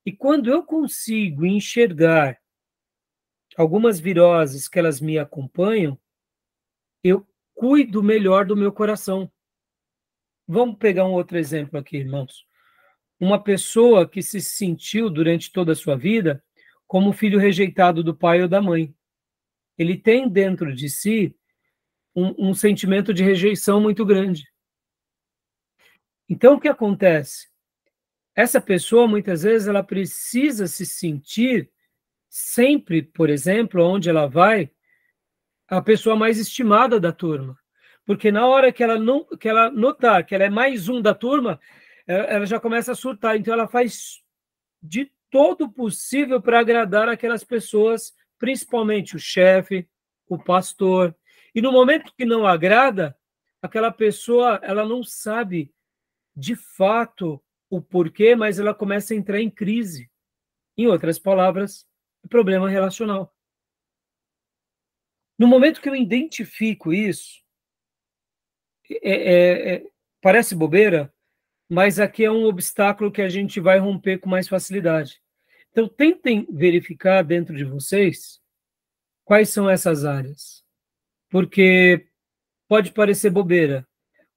Speaker 1: E quando eu consigo enxergar algumas viroses que elas me acompanham, eu cuido melhor do meu coração. Vamos pegar um outro exemplo aqui, irmãos. Uma pessoa que se sentiu durante toda a sua vida como filho rejeitado do pai ou da mãe. Ele tem dentro de si um sentimento de rejeição muito grande. Então, o que acontece? Essa pessoa, muitas vezes, ela precisa se sentir sempre, por exemplo, onde ela vai, a pessoa mais estimada da turma. Porque na hora que ela notar que ela é mais um da turma, ela já começa a surtar. Então, ela faz de todo o possível para agradar aquelas pessoas, principalmente o chefe, o pastor. E no momento que não agrada, aquela pessoa, ela não sabe de fato o porquê, mas ela começa a entrar em crise. Em outras palavras, problema relacional. No momento que eu identifico isso, parece bobeira, mas aqui é um obstáculo que a gente vai romper com mais facilidade. Então, tentem verificar dentro de vocês quais são essas áreas. Porque pode parecer bobeira,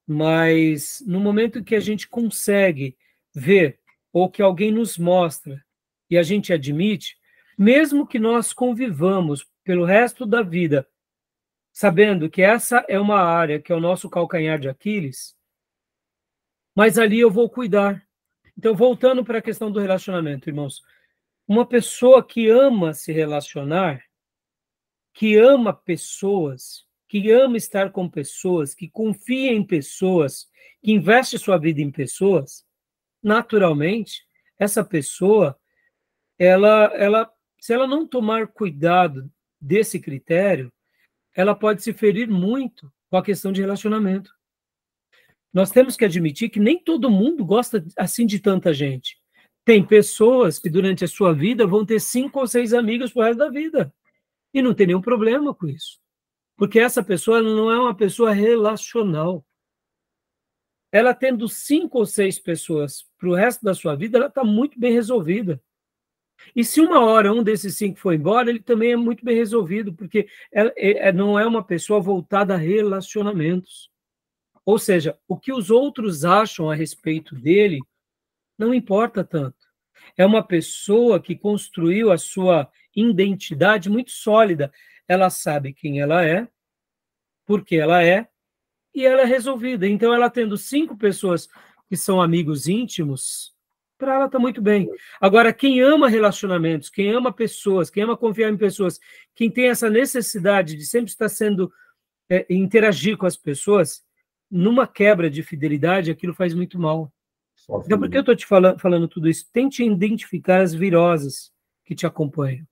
Speaker 1: mas no momento que a gente consegue ver, ou que alguém nos mostra, e a gente admite, mesmo que nós convivamos pelo resto da vida, sabendo que essa é uma área que é o nosso calcanhar de Aquiles, mas ali eu vou cuidar. Então, voltando para a questão do relacionamento, irmãos, uma pessoa que ama se relacionar, que ama pessoas, que ama estar com pessoas, que confia em pessoas, que investe sua vida em pessoas, naturalmente, essa pessoa, se ela não tomar cuidado desse critério, ela pode se ferir muito com a questão de relacionamento. Nós temos que admitir que nem todo mundo gosta assim de tanta gente. Tem pessoas que durante a sua vida vão ter 5 ou 6 amigos pro resto da vida. E não tem nenhum problema com isso. Porque essa pessoa não é uma pessoa relacional. Ela tendo 5 ou 6 pessoas pro resto da sua vida, ela está muito bem resolvida. E se uma hora um desses 5 for embora, ele também é muito bem resolvido, porque não é uma pessoa voltada a relacionamentos. Ou seja, o que os outros acham a respeito dele não importa tanto. É uma pessoa que construiu a sua identidade muito sólida. Ela sabe quem ela é, por que ela é, e ela é resolvida. Então, ela tendo 5 pessoas que são amigos íntimos, para ela está muito bem. Agora, quem ama relacionamentos, quem ama pessoas, quem ama confiar em pessoas, quem tem essa necessidade de sempre estar interagir com as pessoas, numa quebra de fidelidade, aquilo faz muito mal. Então, por que eu estou te falando tudo isso? Tente identificar as viroses que te acompanham.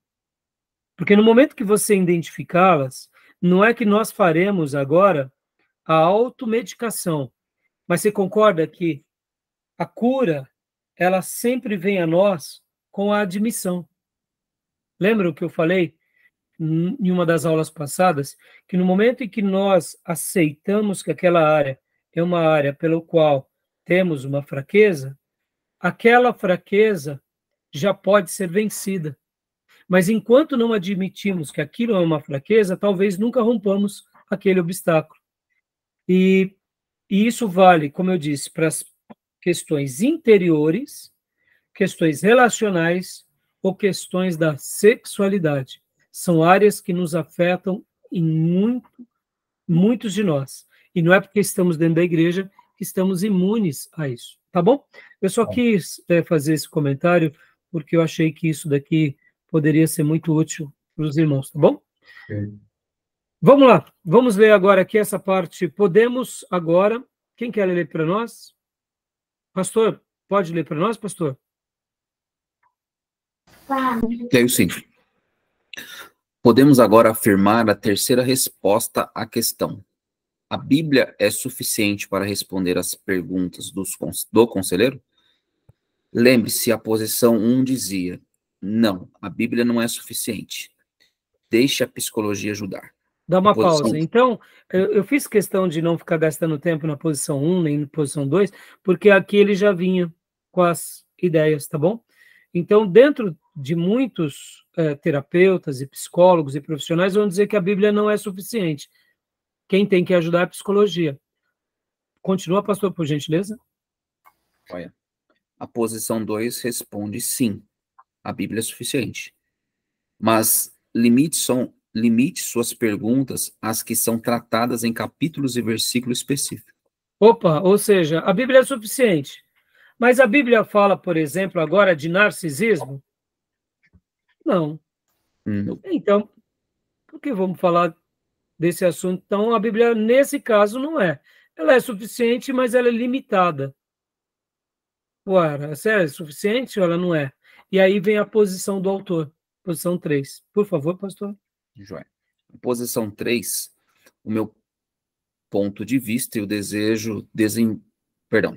Speaker 1: Porque no momento que você identificá-las, não é que nós faremos agora a automedicação, mas você concorda que a cura, ela sempre vem a nós com a admissão. Lembra o que eu falei em uma das aulas passadas? Que no momento em que nós aceitamos que aquela área é uma área pela qual temos uma fraqueza, aquela fraqueza já pode ser vencida. Mas enquanto não admitimos que aquilo é uma fraqueza, talvez nunca rompamos aquele obstáculo. E isso vale, como eu disse, para as questões interiores, questões relacionais ou questões da sexualidade. São áreas que nos afetam em muitos de nós. E não é porque estamos dentro da igreja que estamos imunes a isso, tá bom? Eu só quis fazer esse comentário porque eu achei que isso daqui poderia ser muito útil para os irmãos, tá bom? Vamos lá, vamos ler agora aqui essa parte. Podemos agora... Quem quer ler para nós? Pastor, pode ler para nós, pastor?
Speaker 4: Leio sim. Podemos agora afirmar a terceira resposta à questão. A Bíblia é suficiente para responder às perguntas do conselheiro? Lembre-se, a posição 1 dizia, não, a Bíblia não é suficiente. Deixe a psicologia ajudar.
Speaker 1: Dá uma pausa. Então, eu fiz questão de não ficar gastando tempo na posição 1, nem na posição 2, porque aqui ele já vinha com as ideias, tá bom? Então, dentro de muitos terapeutas e psicólogos e profissionais vão dizer que a Bíblia não é suficiente. Quem tem que ajudar é a psicologia. Continua, pastor, por gentileza.
Speaker 4: Olha, a posição 2 responde sim, a Bíblia é suficiente. Mas limite suas perguntas às que são tratadas em capítulos e versículos específicos.
Speaker 1: Opa, ou seja, a Bíblia é suficiente. Mas a Bíblia fala, por exemplo, agora de narcisismo? Não. Então, por que vamos falar desse assunto? Então, a Bíblia, nesse caso, não é. Ela é suficiente, mas ela é limitada. Ué, sério, é suficiente ou ela não é? E aí vem a posição do autor, posição 3. Por favor, pastor.
Speaker 4: Joia. Posição 3, o meu ponto de vista e o desejo...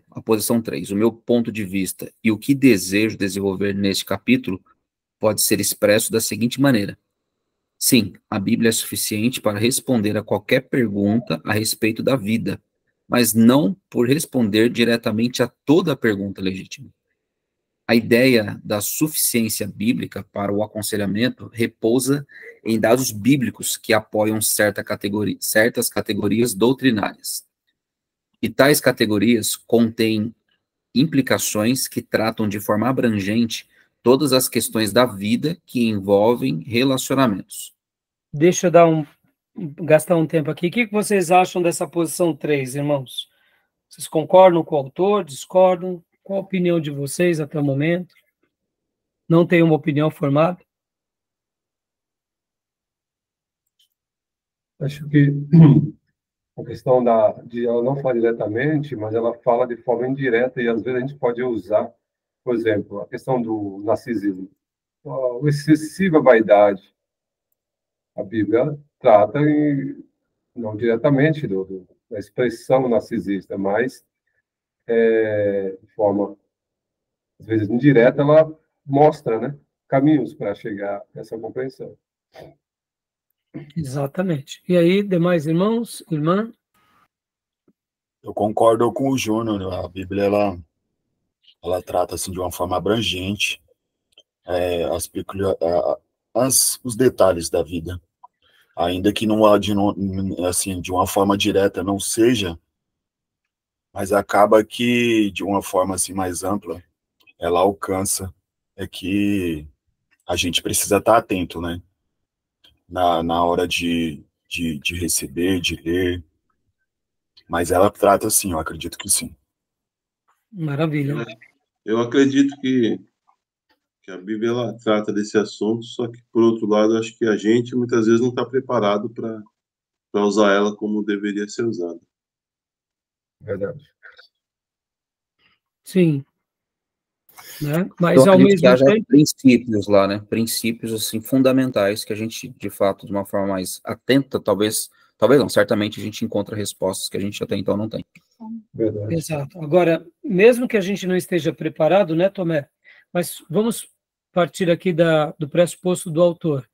Speaker 4: a posição 3, o meu ponto de vista e o que desejo desenvolver neste capítulo pode ser expresso da seguinte maneira. Sim, a Bíblia é suficiente para responder a qualquer pergunta a respeito da vida, mas não por responder diretamente a toda pergunta legítima. A ideia da suficiência bíblica para o aconselhamento repousa em dados bíblicos que apoiam certas categorias doutrinárias. E tais categorias contêm implicações que tratam de forma abrangente todas as questões da vida que envolvem relacionamentos.
Speaker 1: Deixa eu gastar um tempo aqui. O que vocês acham dessa posição 3, irmãos? Vocês concordam com o autor? Discordam? Qual a opinião de vocês até o momento? Não tem uma opinião formada?
Speaker 3: Acho que a questão de ela não falar diretamente, mas ela fala de forma indireta e às vezes a gente pode usar, por exemplo, a questão do narcisismo. A excessiva vaidade. A Bíblia trata, não diretamente da expressão narcisista, mas de forma, às vezes, indireta, ela mostra, né, caminhos para chegar a essa compreensão.
Speaker 1: Exatamente. E aí, demais irmãos, irmã?
Speaker 5: Eu concordo com o Júnior. A Bíblia, ela trata assim, de uma forma abrangente os detalhes da vida. Ainda que assim, de uma forma direta não seja, mas acaba que, de uma forma assim, mais ampla, ela alcança, que a gente precisa estar atento, né? Na hora de receber, de ler. Mas ela trata assim, eu acredito que sim.
Speaker 1: Maravilha.
Speaker 2: Eu acredito que a Bíblia ela trata desse assunto, só que, por outro lado, acho que a gente muitas vezes não está preparado para usar ela como deveria ser usada.
Speaker 3: Verdade.
Speaker 1: Sim. Né? Mas,
Speaker 4: eu
Speaker 1: ao
Speaker 4: acredito que
Speaker 1: mesmo
Speaker 4: haja
Speaker 1: tempo...
Speaker 4: princípios lá, né? Princípios, assim, fundamentais que a gente, de fato, de uma forma mais atenta, talvez não, certamente a gente encontra respostas que a gente até então não tem.
Speaker 3: Verdade.
Speaker 1: Exato. Agora, mesmo que a gente não esteja preparado, né, Tomé? Mas vamos partir aqui do pressuposto do autor.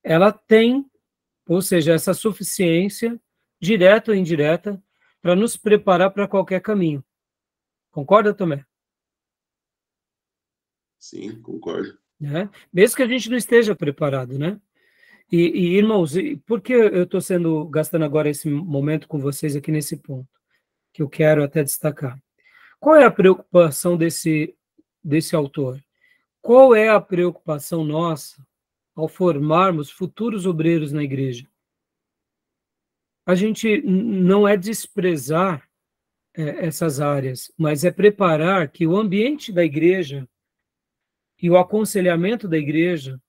Speaker 1: Ela tem, ou seja, essa suficiência, direta ou indireta, para nos preparar para qualquer caminho. Concorda, Tomé?
Speaker 2: Sim, concordo.
Speaker 1: Né? Mesmo que a gente não esteja preparado, né? E irmãos, por que eu estou gastando agora esse momento com vocês aqui nesse ponto, que eu quero até destacar? Qual é a preocupação desse autor? Qual é a preocupação nossa ao formarmos futuros obreiros na igreja? A gente não é desprezar essas áreas, mas é preparar que o ambiente da igreja e o aconselhamento da igreja,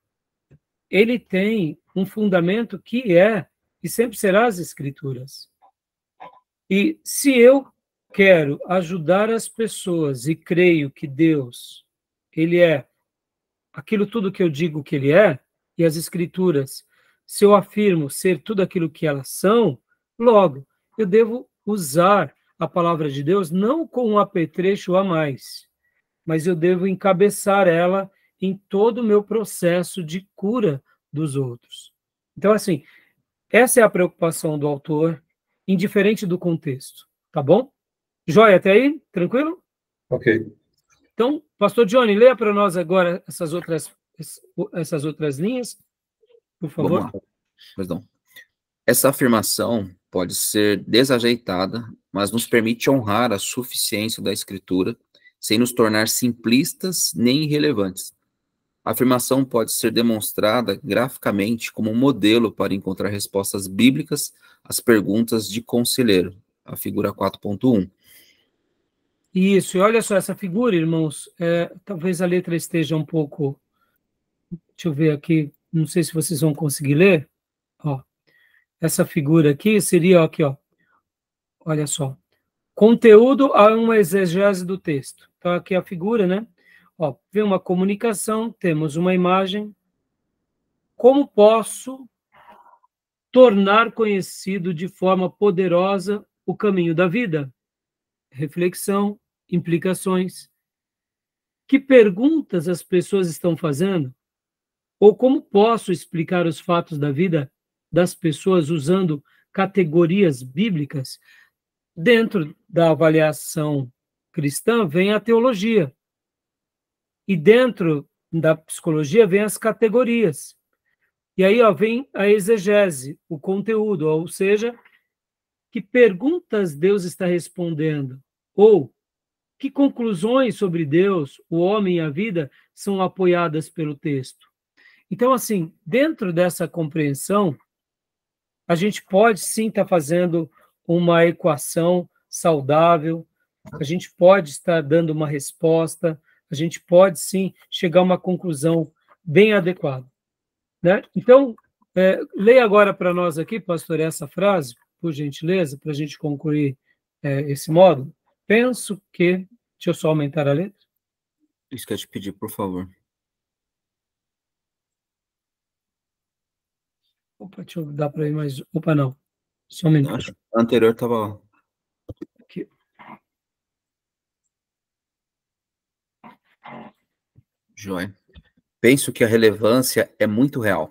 Speaker 1: ele tem um fundamento que é e sempre será as Escrituras. E se eu quero ajudar as pessoas e creio que Deus, ele é aquilo tudo que eu digo que ele é, e as Escrituras, se eu afirmo ser tudo aquilo que elas são, logo, eu devo usar a palavra de Deus não com um apetrecho a mais, mas eu devo encabeçar ela em todo o meu processo de cura dos outros. Então, assim, essa é a preocupação do autor, indiferente do contexto, tá bom? Joia, até aí? Tranquilo?
Speaker 3: Ok.
Speaker 1: Então, pastor Johnny, leia para nós agora essas outras linhas, por favor.
Speaker 4: Vamos lá. Pois não. Essa afirmação pode ser desajeitada, mas nos permite honrar a suficiência da Escritura, sem nos tornar simplistas nem irrelevantes. A afirmação pode ser demonstrada graficamente como um modelo para encontrar respostas bíblicas às perguntas de conselheiro, a figura 4.1.
Speaker 1: Isso, e olha só, essa figura, irmãos, talvez a letra esteja um pouco... Deixa eu ver aqui, não sei se vocês vão conseguir ler. Ó, essa figura aqui seria aqui, ó. Olha só. Conteúdo a uma exegese do texto. Então, aqui a figura, né? Ó, vem uma comunicação, temos uma imagem. Como posso tornar conhecido de forma poderosa o caminho da vida? Reflexão, implicações. Que perguntas as pessoas estão fazendo? Ou como posso explicar os fatos da vida das pessoas usando categorias bíblicas? Dentro da avaliação cristã vem a teologia. E dentro da psicologia vem as categorias. E aí vem a exegese, o conteúdo, ou seja, que perguntas Deus está respondendo? Ou que conclusões sobre Deus, o homem e a vida são apoiadas pelo texto? Então, assim, dentro dessa compreensão, a gente pode sim estar fazendo uma equação saudável, a gente pode estar dando uma resposta, a gente pode sim chegar a uma conclusão bem adequada, né? Então, leia agora para nós aqui, pastor, essa frase, por gentileza, para a gente concluir esse módulo. Penso que... Deixa eu só aumentar a letra.
Speaker 4: Isso que eu te pedir, por favor.
Speaker 1: Opa, deixa eu dar para ir mais... Opa, não. Só um minuto.
Speaker 4: Acho que a anterior estava...
Speaker 1: Aqui.
Speaker 4: Joia. Penso que a relevância é muito real.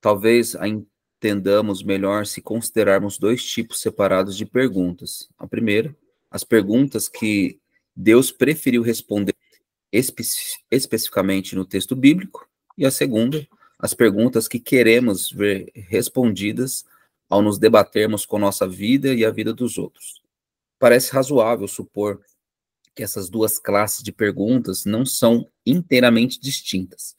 Speaker 4: Talvez a entendamos melhor se considerarmos dois tipos separados de perguntas. A primeira, as perguntas que Deus preferiu responder especificamente no texto bíblico, e a segunda, as perguntas que queremos ver respondidas ao nos debatermos com nossa vida e a vida dos outros. Parece razoável supor que essas duas classes de perguntas não são inteiramente distintas.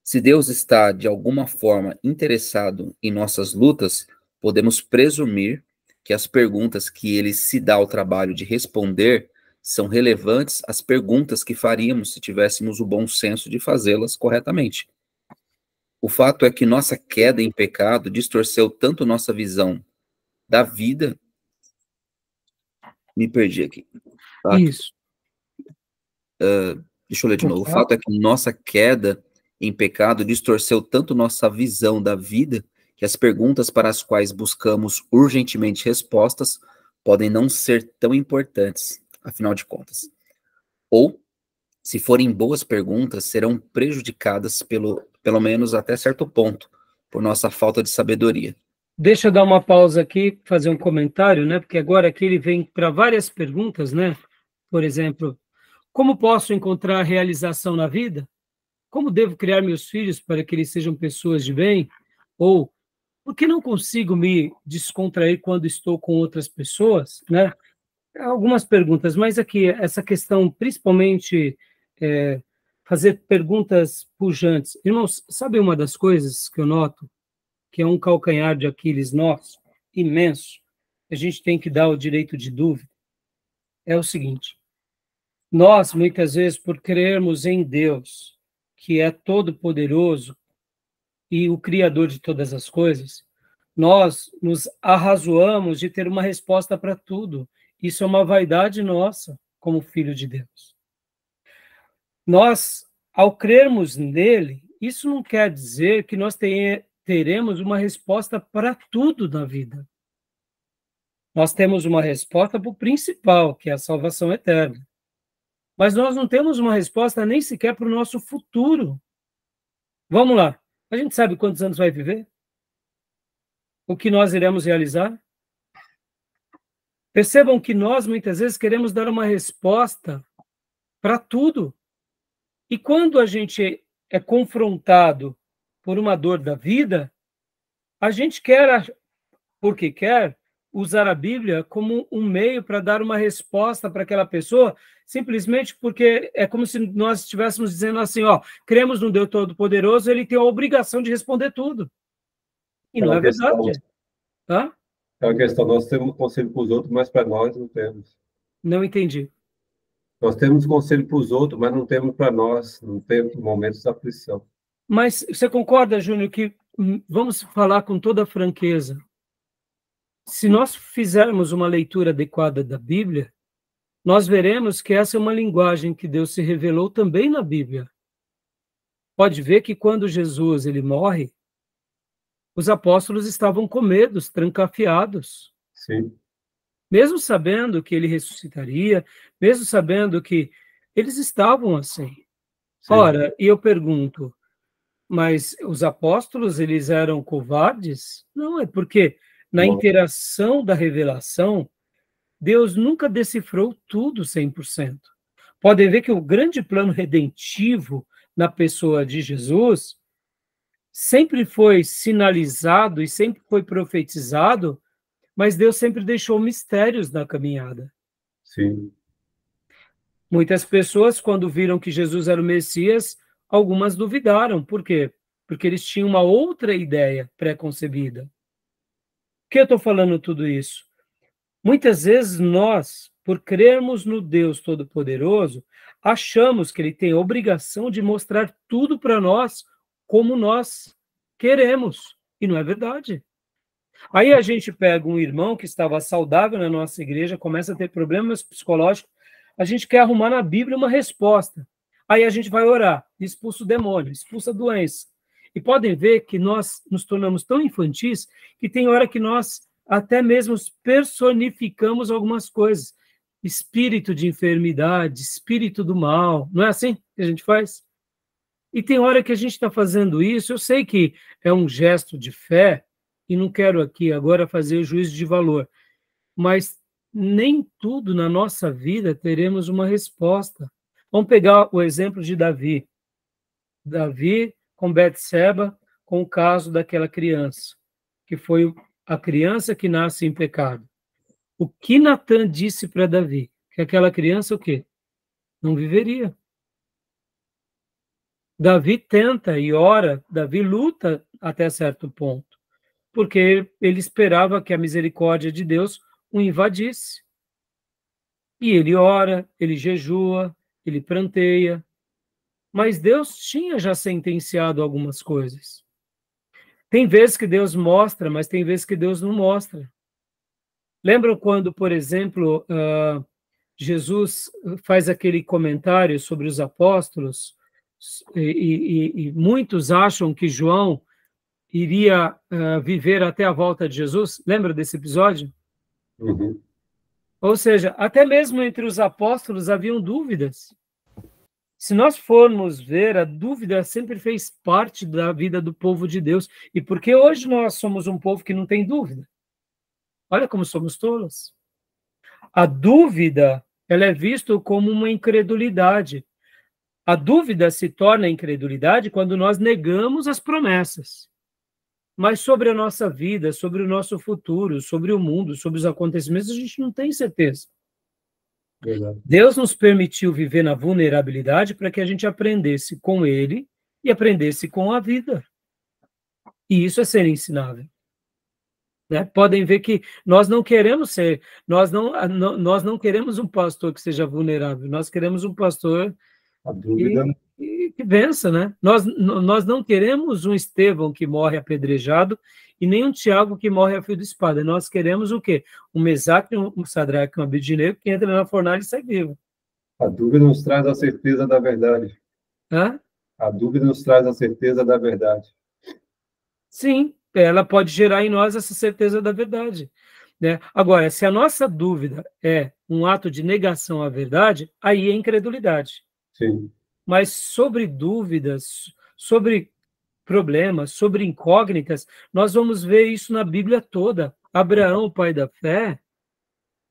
Speaker 4: Se Deus está, de alguma forma, interessado em nossas lutas, podemos presumir que as perguntas que ele se dá ao trabalho de responder são relevantes às perguntas que faríamos se tivéssemos o bom senso de fazê-las corretamente. O fato é que nossa queda em pecado distorceu tanto nossa visão da vida... Me perdi aqui. Tá?
Speaker 1: Isso.
Speaker 4: Deixa eu ler de novo. O fato é que nossa queda em pecado distorceu tanto nossa visão da vida que as perguntas para as quais buscamos urgentemente respostas podem não ser tão importantes, afinal de contas. Ou, se forem boas perguntas, serão prejudicadas pelo menos até certo ponto, por nossa falta de sabedoria.
Speaker 1: Deixa eu dar uma pausa aqui, fazer um comentário, né? Porque agora aqui ele vem para várias perguntas, né? Por exemplo, como posso encontrar realização na vida? Como devo criar meus filhos para que eles sejam pessoas de bem? Ou por que não consigo me descontrair quando estou com outras pessoas, né? Algumas perguntas, mas aqui essa questão, principalmente fazer perguntas pujantes. Irmãos, sabe uma das coisas que eu noto, que é um calcanhar de Aquiles nosso, imenso, a gente tem que dar o direito de dúvida, é o seguinte: nós, muitas vezes, por crermos em Deus, que é todo-poderoso, e o Criador de todas as coisas, nós nos arrazoamos de ter uma resposta para tudo. Isso é uma vaidade nossa, como filho de Deus. Nós, ao crermos nele, isso não quer dizer que nós teremos uma resposta para tudo na vida. Nós temos uma resposta para o principal, que é a salvação eterna. Mas nós não temos uma resposta nem sequer para o nosso futuro. Vamos lá. A gente sabe quantos anos vai viver? O que nós iremos realizar? Percebam que nós, muitas vezes, queremos dar uma resposta para tudo. E quando a gente é confrontado por uma dor da vida, a gente quer, porque quer, usar a Bíblia como um meio para dar uma resposta para aquela pessoa, simplesmente porque é como se nós estivéssemos dizendo assim, ó, cremos no Deus Todo-Poderoso, ele tem a obrigação de responder tudo. E não é verdade. Tá?
Speaker 3: É uma questão, nós temos conselho para os outros, mas para nós não temos.
Speaker 1: Não entendi.
Speaker 3: Nós temos conselho para os outros, mas não temos para nós, não temos momentos de aflição.
Speaker 1: Mas você concorda, Júnior, que vamos falar com toda franqueza, se nós fizermos uma leitura adequada da Bíblia, nós veremos que essa é uma linguagem que Deus se revelou também na Bíblia. Pode ver que quando Jesus ele morre, os apóstolos estavam com medo, trancafiados.
Speaker 3: Sim.
Speaker 1: Mesmo sabendo que ele ressuscitaria, mesmo sabendo que eles estavam assim. Sim. Ora, e eu pergunto, mas os apóstolos, eles eram covardes? Não, é porque na interação da revelação, Deus nunca decifrou tudo 100%. Podem ver que o grande plano redentivo na pessoa de Jesus sempre foi sinalizado e sempre foi profetizado, mas Deus sempre deixou mistérios na caminhada.
Speaker 3: Sim.
Speaker 1: Muitas pessoas, quando viram que Jesus era o Messias, algumas duvidaram. Por quê? Porque eles tinham uma outra ideia pré-concebida. Por que eu estou falando tudo isso? Muitas vezes nós, por crermos no Deus Todo-Poderoso, achamos que ele tem a obrigação de mostrar tudo para nós como nós queremos. E não é verdade. Aí a gente pega um irmão que estava saudável na nossa igreja, começa a ter problemas psicológicos, a gente quer arrumar na Bíblia uma resposta. Aí a gente vai orar, expulsa o demônio, expulsa a doença. E podem ver que nós nos tornamos tão infantis que tem hora que nós até mesmo personificamos algumas coisas. Espírito de enfermidade, espírito do mal. Não é assim que a gente faz? E tem hora que a gente está fazendo isso, eu sei que é um gesto de fé, e não quero aqui agora fazer juízo de valor, mas nem tudo na nossa vida teremos uma resposta. Vamos pegar o exemplo de Davi. Davi com Betseba, com o caso daquela criança, que foi a criança que nasce em pecado. O que Natan disse para Davi? Que aquela criança o quê? Não viveria. Davi tenta e ora, Davi luta até certo ponto, porque ele esperava que a misericórdia de Deus o invadisse. E ele ora, ele jejua, ele pranteia, mas Deus tinha já sentenciado algumas coisas. Tem vezes que Deus mostra, mas tem vezes que Deus não mostra. Lembram quando, por exemplo, Jesus faz aquele comentário sobre os apóstolos, e muitos acham que João iria viver até a volta de Jesus? Lembra desse episódio?
Speaker 3: Uhum.
Speaker 1: Ou seja, até mesmo entre os apóstolos haviam dúvidas. Se nós formos ver, a dúvida sempre fez parte da vida do povo de Deus. E por que hoje nós somos um povo que não tem dúvida? Olha como somos tolos. A dúvida, ela é vista como uma incredulidade. A dúvida se torna incredulidade quando nós negamos as promessas. Mas sobre a nossa vida, sobre o nosso futuro, sobre o mundo, sobre os acontecimentos, a gente não tem certeza.
Speaker 3: Verdade.
Speaker 1: Deus nos permitiu viver na vulnerabilidade para que a gente aprendesse com Ele e aprendesse com a vida. E isso é ser ensinável. Né? Podem ver que nós não queremos ser, nós não queremos um pastor que seja vulnerável, nós queremos um pastor
Speaker 3: A dúvida...
Speaker 1: e que vença, né? Nós não queremos um Estevão que morre apedrejado e nem um Tiago que morre a fio de espada. Nós queremos o quê? Um Mesaque, um Sadraque, um Abednego que entra na fornalha e sai vivo.
Speaker 3: A dúvida nos traz a certeza da verdade.
Speaker 1: Hã?
Speaker 3: A dúvida nos traz a certeza da verdade.
Speaker 1: Sim, ela pode gerar em nós essa certeza da verdade, né? Agora, se a nossa dúvida é um ato de negação à verdade, aí é incredulidade.
Speaker 3: Sim.
Speaker 1: Mas sobre dúvidas, sobre problemas, sobre incógnitas, nós vamos ver isso na Bíblia toda. Abraão, o pai da fé,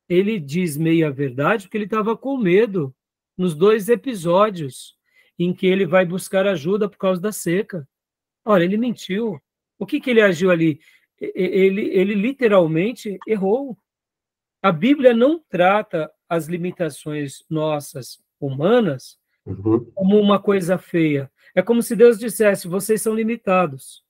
Speaker 1: ele diz meia verdade porque ele estava com medo nos 2 episódios em que ele vai buscar ajuda por causa da seca. Olha, ele mentiu. O que ele agiu ali? Ele literalmente errou. A Bíblia não trata as limitações nossas, humanas, como uma coisa feia. É como se Deus dissesse, vocês são limitados.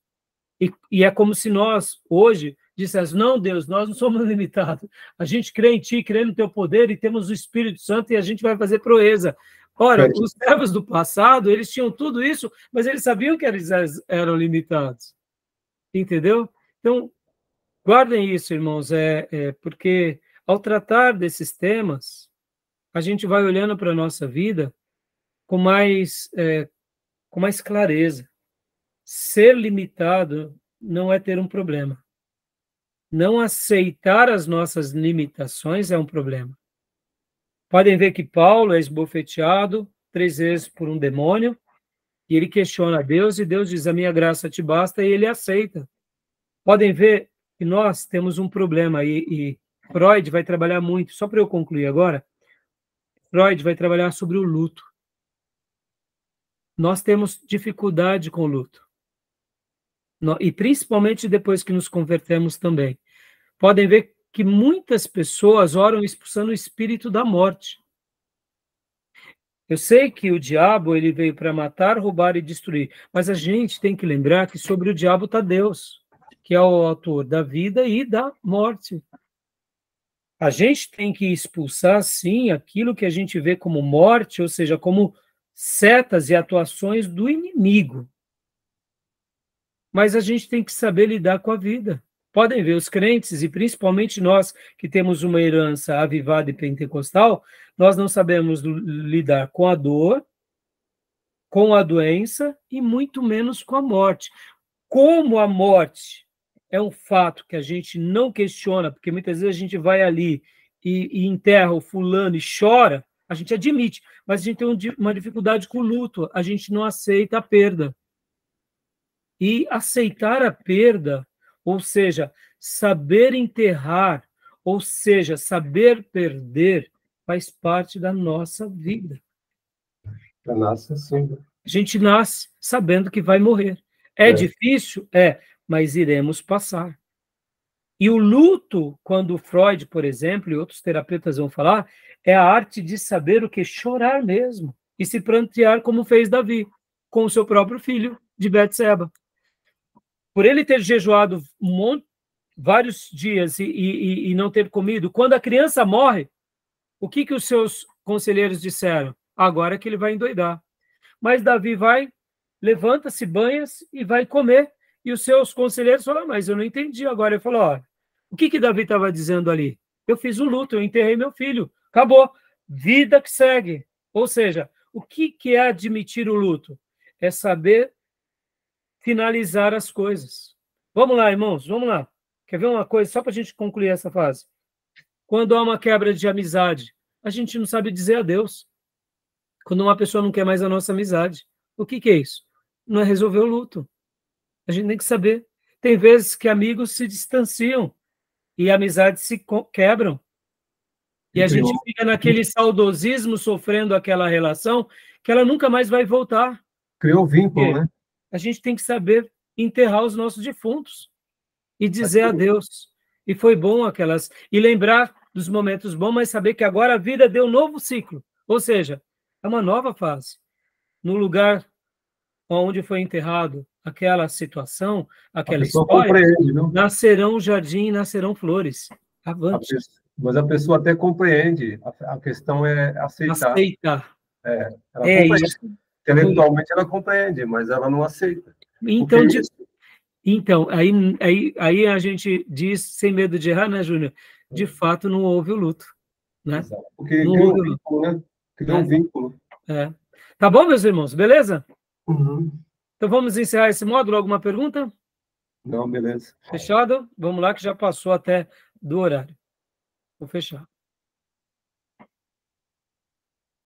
Speaker 1: E é como se nós, hoje, dissesse, não, Deus, nós não somos limitados. A gente crê em Ti, crê no Teu poder e temos o Espírito Santo e a gente vai fazer proeza. Ora, os servos do passado, eles tinham tudo isso, mas eles sabiam que eles eram limitados. Entendeu? Então, guardem isso, irmãos, porque ao tratar desses temas, a gente vai olhando para a nossa vida com mais clareza. Ser limitado não é ter um problema. Não aceitar as nossas limitações é um problema. Podem ver que Paulo é esbofeteado 3 vezes por um demônio, e ele questiona a Deus, e Deus diz, a minha graça te basta, e ele aceita. Podem ver que nós temos um problema, e Freud vai trabalhar muito, só para eu concluir agora, Freud vai trabalhar sobre o luto. Nós temos dificuldade com o luto. E principalmente depois que nos convertemos também. Podem ver que muitas pessoas oram expulsando o espírito da morte. Eu sei que o diabo ele veio para matar, roubar e destruir, mas a gente tem que lembrar que sobre o diabo está Deus, que é o autor da vida e da morte. A gente tem que expulsar, sim, aquilo que a gente vê como morte, ou seja, como setas e atuações do inimigo. Mas a gente tem que saber lidar com a vida. Podem ver, os crentes, e principalmente nós que temos uma herança avivada e pentecostal, nós não sabemos lidar com a dor, com a doença e muito menos com a morte. Como a morte é um fato que a gente não questiona, porque muitas vezes a gente vai ali e enterra o fulano e chora, a gente admite, mas a gente tem uma dificuldade com o luto, a gente não aceita a perda. E aceitar a perda, ou seja, saber enterrar, ou seja, saber perder, faz parte da nossa vida.
Speaker 3: A nossa, sim.
Speaker 1: A gente nasce sabendo que vai morrer. É difícil? Mas iremos passar. E o luto, quando Freud, por exemplo, e outros terapeutas vão falar, é a arte de saber o que chorar mesmo, e se prantear como fez Davi, com o seu próprio filho de Betseba. Por ele ter jejuado vários dias e não ter comido, quando a criança morre, o que os seus conselheiros disseram? Agora que ele vai endoidar. Mas Davi vai, levanta-se, banha-se e vai comer. E os seus conselheiros falam, mas eu não entendi agora. Ele falou, olha, o que Davi estava dizendo ali? Eu fiz o luto, eu enterrei meu filho. Acabou. Vida que segue. Ou seja, o que é admitir o luto? É saber finalizar as coisas. Vamos lá, irmãos, vamos lá. Quer ver uma coisa, só para a gente concluir essa fase? Quando há uma quebra de amizade, a gente não sabe dizer adeus. Quando uma pessoa não quer mais a nossa amizade. O que é isso? Não é resolver o luto. A gente tem que saber. Tem vezes que amigos se distanciam e amizades se quebram. E a gente fica naquele saudosismo, sofrendo aquela relação, que ela nunca mais vai voltar.
Speaker 3: Criou vínculo, né?
Speaker 1: A gente tem que saber enterrar os nossos defuntos e dizer adeus. E foi bom aquelas... E lembrar dos momentos bons, mas saber que agora a vida deu um novo ciclo. Ou seja, é uma nova fase. No lugar onde foi enterrado aquela situação, aquela história, nascerão jardim e nascerão flores. Avante.
Speaker 3: Mas a pessoa até compreende. A questão é aceitar.
Speaker 1: Aceitar.
Speaker 3: Ela
Speaker 1: É
Speaker 3: compreende.
Speaker 1: isso.
Speaker 3: Intelectualmente ela compreende, mas ela não aceita.
Speaker 1: Então, então aí a gente diz, sem medo de errar, né, Júnior? De fato, não houve o luto. Né?
Speaker 3: Exato. Porque
Speaker 1: não
Speaker 3: criou
Speaker 1: houve
Speaker 3: um vínculo, né? Criou um vínculo.
Speaker 1: Tá bom, meus irmãos? Beleza?
Speaker 3: Uhum.
Speaker 1: Então vamos encerrar esse módulo. Alguma pergunta?
Speaker 3: Não, beleza.
Speaker 1: Fechado? Vamos lá, que já passou até do horário. Vou fechar.